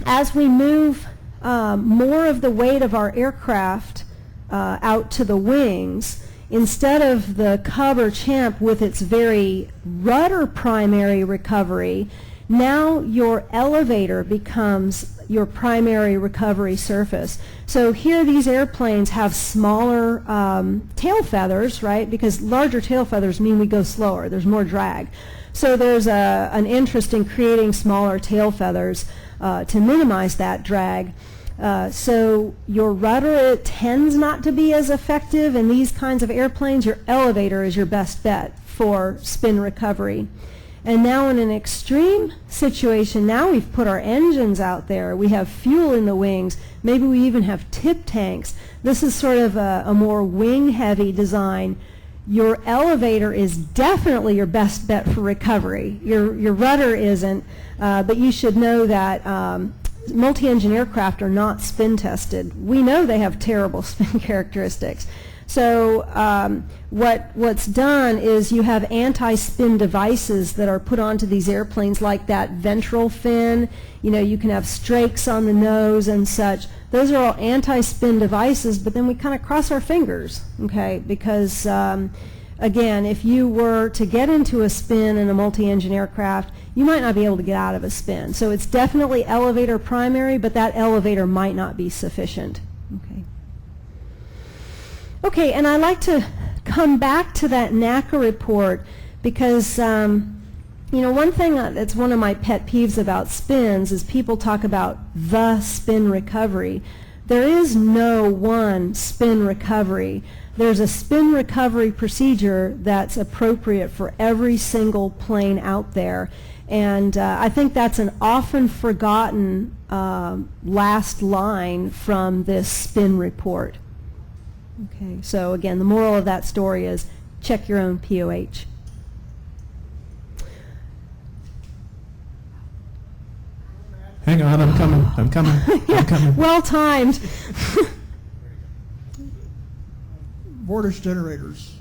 as we move more of the weight of our aircraft out to the wings, instead of the Cub or Champ with its very rudder primary recovery, now your elevator becomes your primary recovery surface. So here these airplanes have smaller tail feathers, right? Because larger tail feathers mean we go slower. There's more drag. So there's an interest in creating smaller tail feathers to minimize that drag. So your rudder tends not to be as effective in these kinds of airplanes. Your elevator is your best bet for spin recovery. And now in an extreme situation, now we've put our engines out there. We have fuel in the wings. Maybe we even have tip tanks. This is sort of a more wing-heavy design. Your elevator is definitely your best bet for recovery. Your rudder isn't, but you should know that multi-engine aircraft are not spin tested. We know they have terrible spin characteristics. So what's done is you have anti-spin devices that are put onto these airplanes, like that ventral fin. You know, you can have strakes on the nose and such. Those are all anti-spin devices, but then we kind of cross our fingers, okay? Because again, if you were to get into a spin in a multi-engine aircraft, you might not be able to get out of a spin. So it's definitely elevator primary, but that elevator might not be sufficient. Okay. Okay, and I like to come back to that NACA report because, you know, one thing that's one of my pet peeves about spins is people talk about the spin recovery. There is no one spin recovery. There's a spin recovery procedure that's appropriate for every single plane out there. And I think that's an often forgotten last line from this spin report. Okay, so again, the moral of that story is check your own POH. Hang on, I'm coming. Well timed. Vortex generators,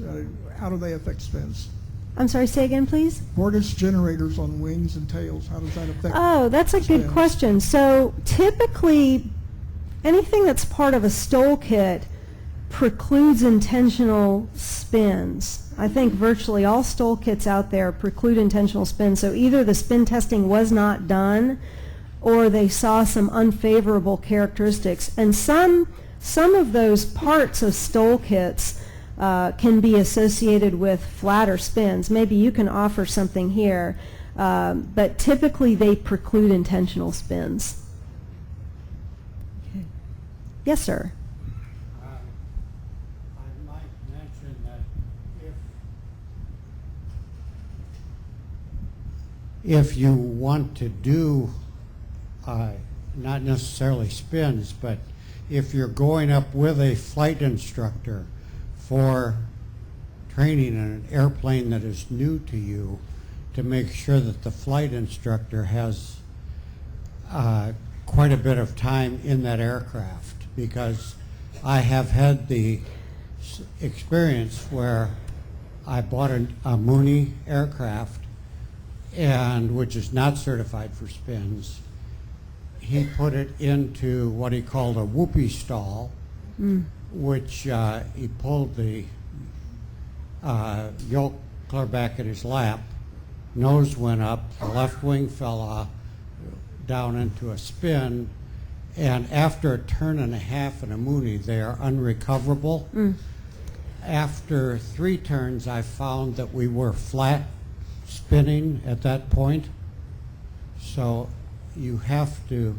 how do they affect spins? I'm sorry, say again, please? Vortex generators on wings and tails, how does that affect Oh, that's a good spins? question. So typically, anything that's part of a STOL kit precludes intentional spins. I think virtually all STOL kits out there preclude intentional spins. So either the spin testing was not done, or they saw some unfavorable characteristics. And some of those parts of STOL kits can be associated with flatter spins. Maybe you can offer something here, but typically they preclude intentional spins. Okay. Yes, sir. I might mention that if you want to do not necessarily spins, but if you're going up with a flight instructor for training in an airplane that is new to you, to make sure that the flight instructor has quite a bit of time in that aircraft, because I have had the experience where I bought a Mooney aircraft, and which is not certified for spins. He put it into what he called a whoopee stall, which he pulled the yoke clear back in his lap, nose went up, the left wing fell off, down into a spin, and after a turn and a half in a Mooney, they are unrecoverable. After 3 turns, I found that we were flat spinning at that point. So you have to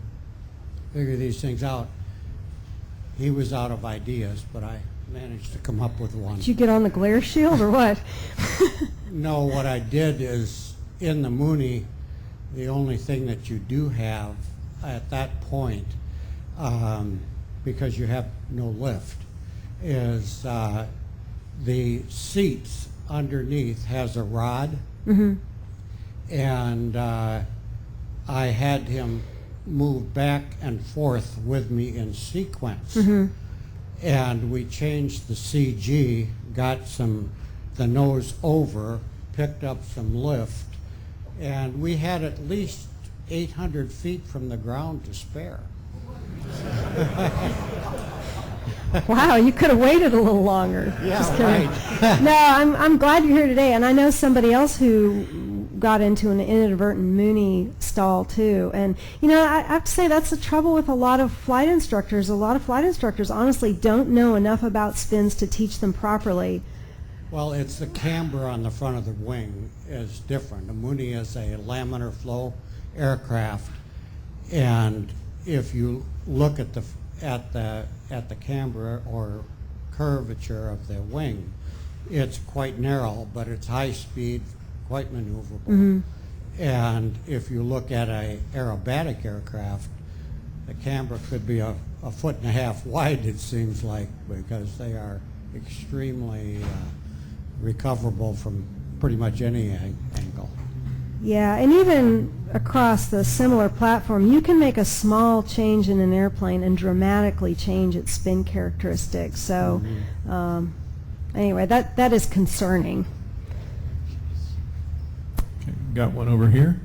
figure these things out. He was out of ideas, but I managed to come up with one. Did you get on the glare shield or what? No, what I did is, in the Mooney, the only thing that you do have at that point, because you have no lift, is the seats underneath has a rod, and I had him move back and forth with me in sequence. And we changed the CG, got the nose over, picked up some lift, and we had at least 800 feet from the ground to spare. Wow, you could have waited a little longer. Yeah, right. No, I'm glad you're here today, and I know somebody else who got into an inadvertent Mooney stall too. And you know, I have to say that's the trouble with a lot of flight instructors. A lot of flight instructors honestly don't know enough about spins to teach them properly. Well, it's the camber on the front of the wing is different. A Mooney is a laminar flow aircraft, and if you look at the camber or curvature of the wing, it's quite narrow, but it's high speed, quite maneuverable. And if you look at a aerobatic aircraft, the camber could be a 1.5 feet wide, it seems like, because they are extremely recoverable from pretty much any angle. Yeah, and even across the similar platform, you can make a small change in an airplane and dramatically change its spin characteristics. So anyway, that is concerning. Okay, got one over here.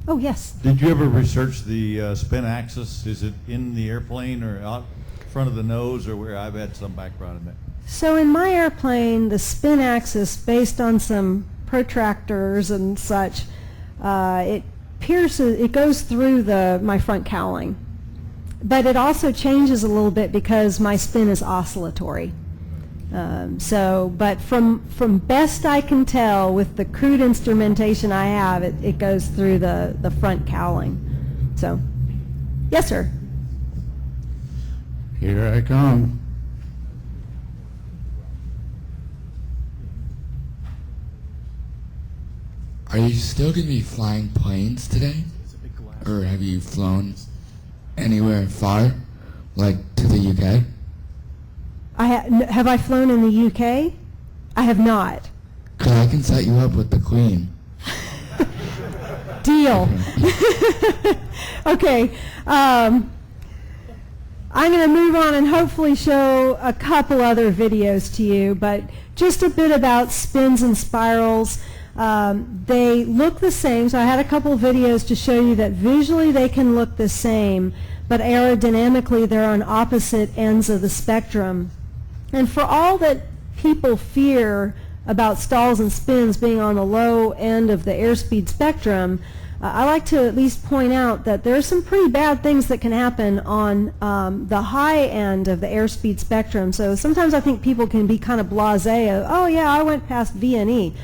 Oh, yes. Did you ever research the spin axis? Is it in the airplane or out front of the nose, or where? I've had some background in that. So in my airplane, the spin axis, based on some protractors and such, it goes through my front cowling. But it also changes a little bit because my spin is oscillatory. But from best I can tell with the crude instrumentation I have, it goes through the front cowling. So, yes, sir. Here I come. Are you still going to be flying planes today? Or have you flown anywhere far, like to the UK? Have I flown in the UK? I have not. Because I can set you up with the Queen. Deal. Okay. I'm going to move on and hopefully show a couple other videos to you, but just a bit about spins and spirals. They look the same, so I had a couple of videos to show you that visually they can look the same, but aerodynamically they're on opposite ends of the spectrum. And for all that people fear about stalls and spins being on the low end of the airspeed spectrum, I like to at least point out that there's some pretty bad things that can happen on the high end of the airspeed spectrum. So sometimes I think people can be kind of blasé of, oh yeah, I went past V&E.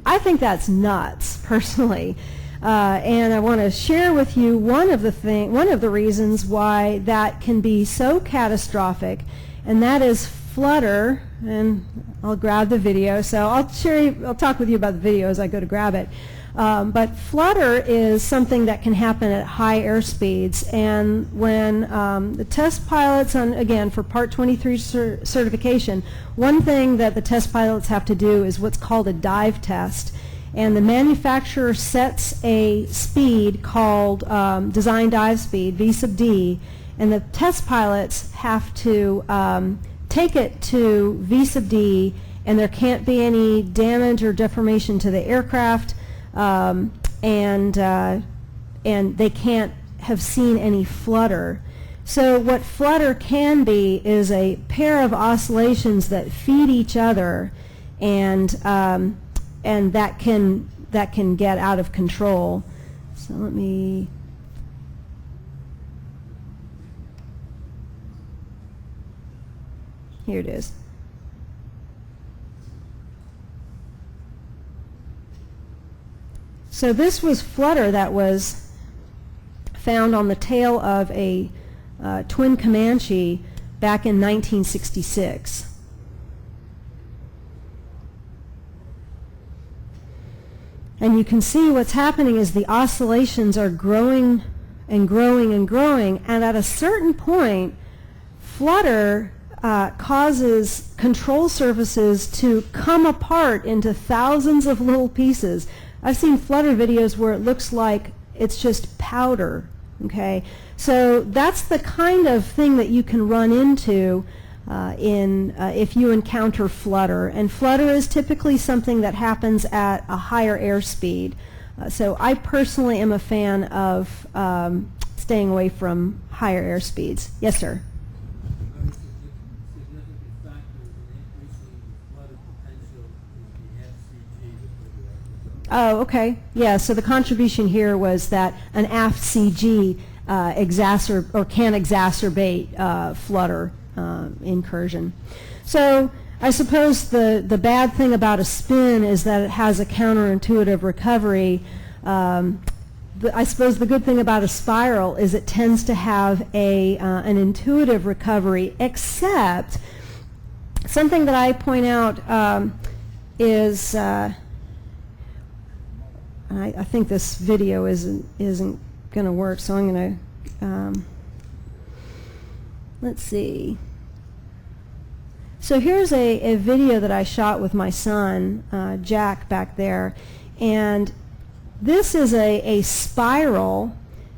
I think that's nuts, personally. And I want to share with you one of the reasons why that can be so catastrophic, and that is flutter. And I'll grab the video, so I'll talk with you about the video as I go to grab it. But flutter is something that can happen at high airspeeds, and when the test pilots, again for Part 23 certification, one thing that the test pilots have to do is what's called a dive test, and the manufacturer sets a speed called design dive speed, V sub D, and the test pilots have to take it to V sub D, and there can't be any damage or deformation to the aircraft. And they can't have seen any flutter. So what flutter can be is a pair of oscillations that feed each other, and that can get out of control. So let me. Here it is. So this was flutter that was found on the tail of a twin Comanche back in 1966. And you can see what's happening is the oscillations are growing and growing and growing, and at a certain point, flutter causes control surfaces to come apart into thousands of little pieces. I've seen flutter videos where it looks like it's just powder, okay? So that's the kind of thing that you can run into if you encounter flutter. And flutter is typically something that happens at a higher airspeed. So I personally am a fan of staying away from higher airspeeds. Yes, sir? Oh, okay. Yeah, so the contribution here was that an aft CG can exacerbate flutter incursion. So I suppose the bad thing about a spin is that it has a counterintuitive recovery. I suppose the good thing about a spiral is it tends to have an intuitive recovery, except something that I point out is I think this video isn't going to work, so I'm going to, let's see. So here's a video that I shot with my son, Jack, back there, and this is a spiral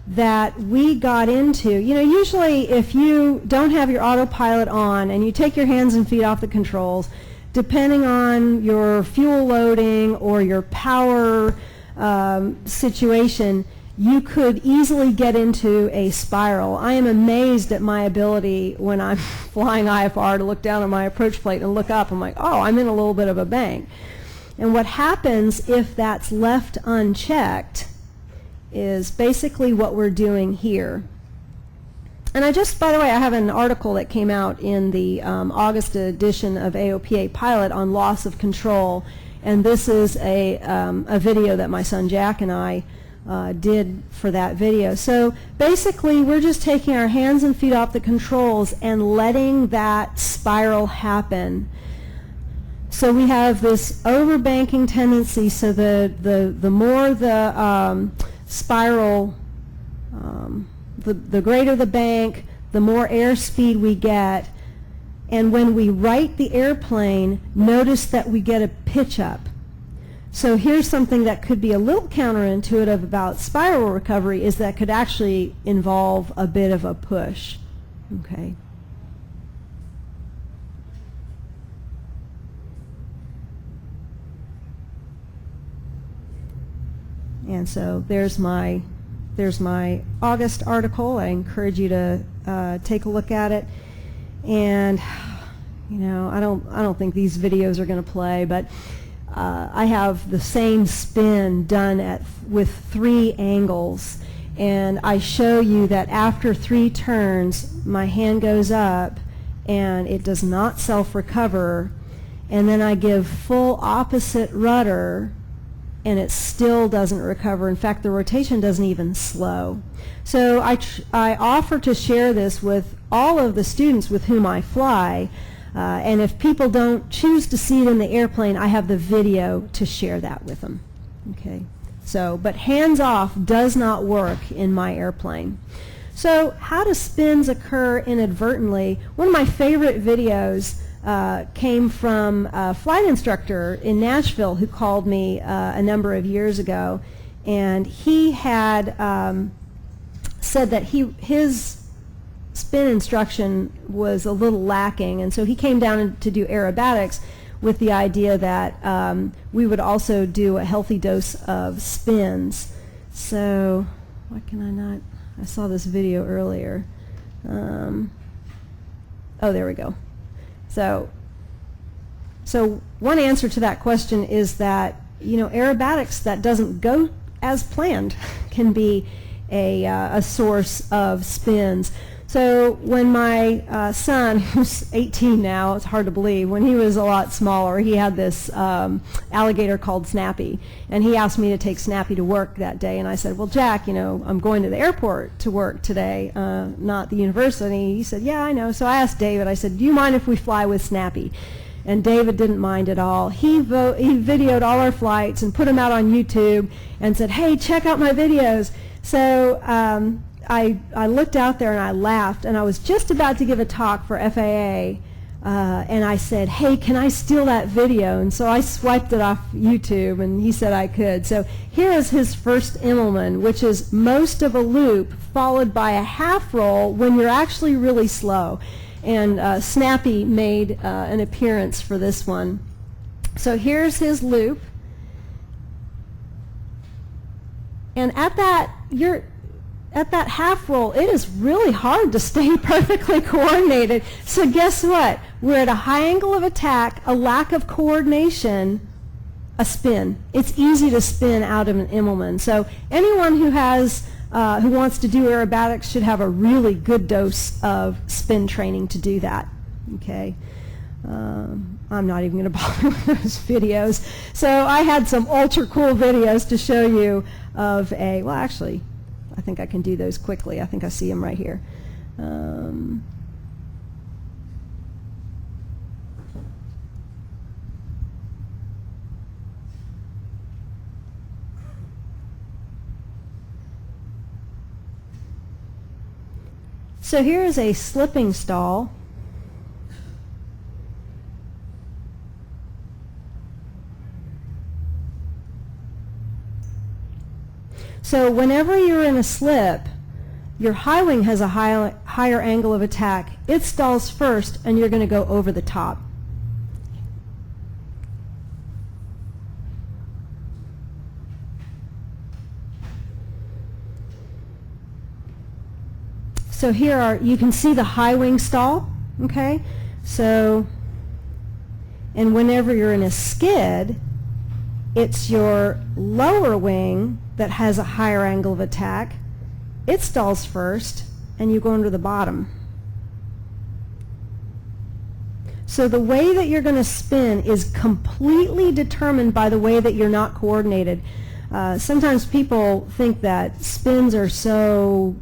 that we got into. You know, usually if you don't have your autopilot on and you take your hands and feet off the controls, depending on your fuel loading or your power situation, you could easily get into a spiral. I am amazed at my ability when I'm flying IFR to look down at my approach plate and look up. I'm like, oh, I'm in a little bit of a bank. And what happens if that's left unchecked is basically what we're doing here. And by the way, I have an article that came out in the August edition of AOPA Pilot on loss of control. And this is a video that my son Jack and I did for that video. So basically, we're just taking our hands and feet off the controls and letting that spiral happen. So we have this overbanking tendency, so the more the spiral, the greater the bank, the more airspeed we get. And when we right the airplane, notice that we get a pitch up. So here's something that could be a little counterintuitive about spiral recovery, is that could actually involve a bit of a push. Okay. And so there's my August article. I encourage you to take a look at it. And you know, I don't think these videos are going to play, but I have the same spin done with 3 angles, and I show you that after 3 turns, my hand goes up, and it does not self-recover, and then I give full opposite rudder, and it still doesn't recover. In fact, the rotation doesn't even slow. So I offer to share this with all of the students with whom I fly, and if people don't choose to see it in the airplane, I have the video to share that with them. Okay. So, but hands off does not work in my airplane. So how do spins occur inadvertently? One of my favorite videos came from a flight instructor in Nashville who called me a number of years ago, and he had said that his spin instruction was a little lacking, and so he came down to do aerobatics with the idea that we would also do a healthy dose of spins. So why can I not? I saw this video earlier. Oh, there we go. So one answer to that question is that, you know, aerobatics that doesn't go as planned can be a source of spins. So when my son, who's 18 now, it's hard to believe, when he was a lot smaller, he had this alligator called Snappy, and he asked me to take Snappy to work that day, and I said, well, Jack, you know, I'm going to the airport to work today, not the university. He said, yeah, I know. So I asked David, I said, do you mind if we fly with Snappy? And David didn't mind at all. He videoed all our flights and put them out on YouTube and said, hey, check out my videos. So I looked out there and I laughed, and I was just about to give a talk for FAA, and I said, hey, can I steal that video? And so I swiped it off YouTube, and he said I could. So here is his first Immelman, which is most of a loop followed by a half roll when you're actually really slow. And Snappy made an appearance for this one. So here's his loop. And at that half roll, it is really hard to stay perfectly coordinated. So guess what? We're at a high angle of attack, a lack of coordination, a spin. It's easy to spin out of an Immelman. So anyone who wants to do aerobatics should have a really good dose of spin training to do that. Okay. I'm not even going to bother with those videos. So I had some ultra cool videos to show you of well, actually, I think I can do those quickly. I think I see them right here. So here is a slipping stall. So whenever you're in a slip, your high wing has a higher angle of attack. It stalls first, and you're going to go over the top. So here you can see the high wing stall, okay? So, and whenever you're in a skid, it's your lower wing that has a higher angle of attack. It stalls first, and you go under the bottom. So the way that you're going to spin is completely determined by the way that you're not coordinated. Sometimes people think that spins are so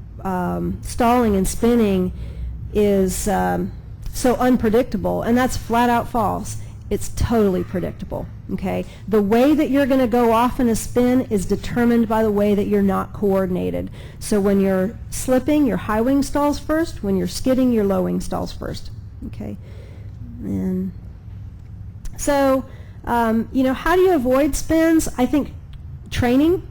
stalling and spinning is so unpredictable, and that's flat out false. it's totally predictable, okay? The way that you're going to go off in a spin is determined by the way that you're not coordinated. So when you're slipping, your high wing stalls first. When you're skidding, your low wing stalls first, okay? And so, you know, how do you avoid spins? I think training,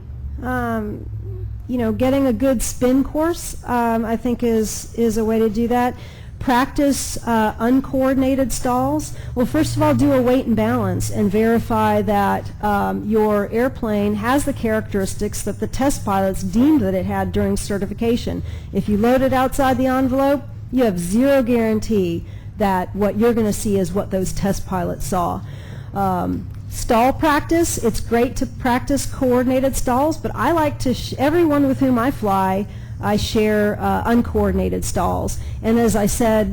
you know, getting a good spin course, I think is a way to do that. Practice uncoordinated stalls. Well, first of all, do a weight and balance and verify that your airplane has the characteristics that the test pilots deemed that it had during certification. If you load it outside the envelope, you have zero guarantee that what you're going to see is what those test pilots saw. Stall practice, it's great to practice coordinated stalls, but I like to, everyone with whom I fly, I share uncoordinated stalls. And as I said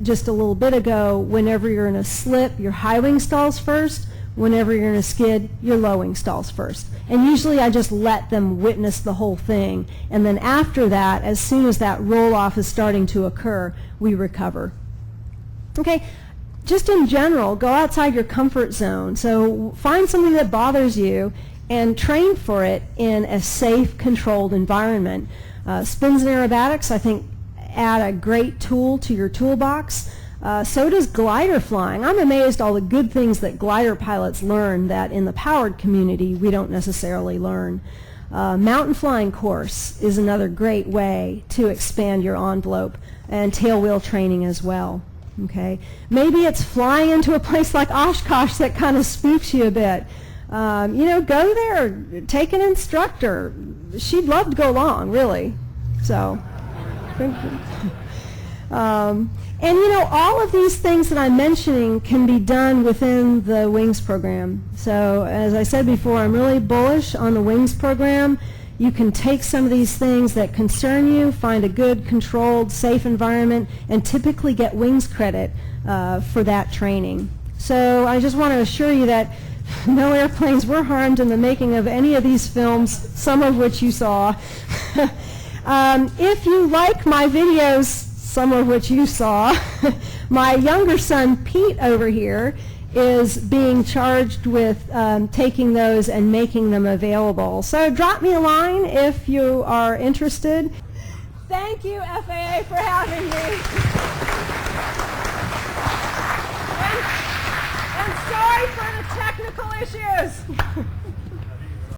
just a little bit ago, whenever you're in a slip, your high wing stalls first. Whenever you're in a skid, your low wing stalls first. And usually I just let them witness the whole thing. And then after that, as soon as that roll-off is starting to occur, we recover. Okay, just in general, go outside your comfort zone. So find something that bothers you and train for it in a safe, controlled environment. Spins and aerobatics, I think, add a great tool to your toolbox. So does glider flying. I'm amazed all the good things that glider pilots learn that in the powered community we don't necessarily learn. Mountain flying course is another great way to expand your envelope, and tailwheel training as well. Okay, maybe it's flying into a place like Oshkosh that kind of spooks you a bit. You know, go there, take an instructor. She'd love to go along, really. So, and you know, all of these things that I'm mentioning can be done within the WINGS program. So, as I said before, I'm really bullish on the WINGS program. You can take some of these things that concern you, find a good, controlled, safe environment, and typically get WINGS credit for that training. So I just want to assure you that no airplanes were harmed in the making of any of these films, some of which you saw. If you like my videos, some of which you saw, my younger son, Pete, over here, is being charged with taking those and making them available. So drop me a line if you are interested. Thank you, FAA, for having me.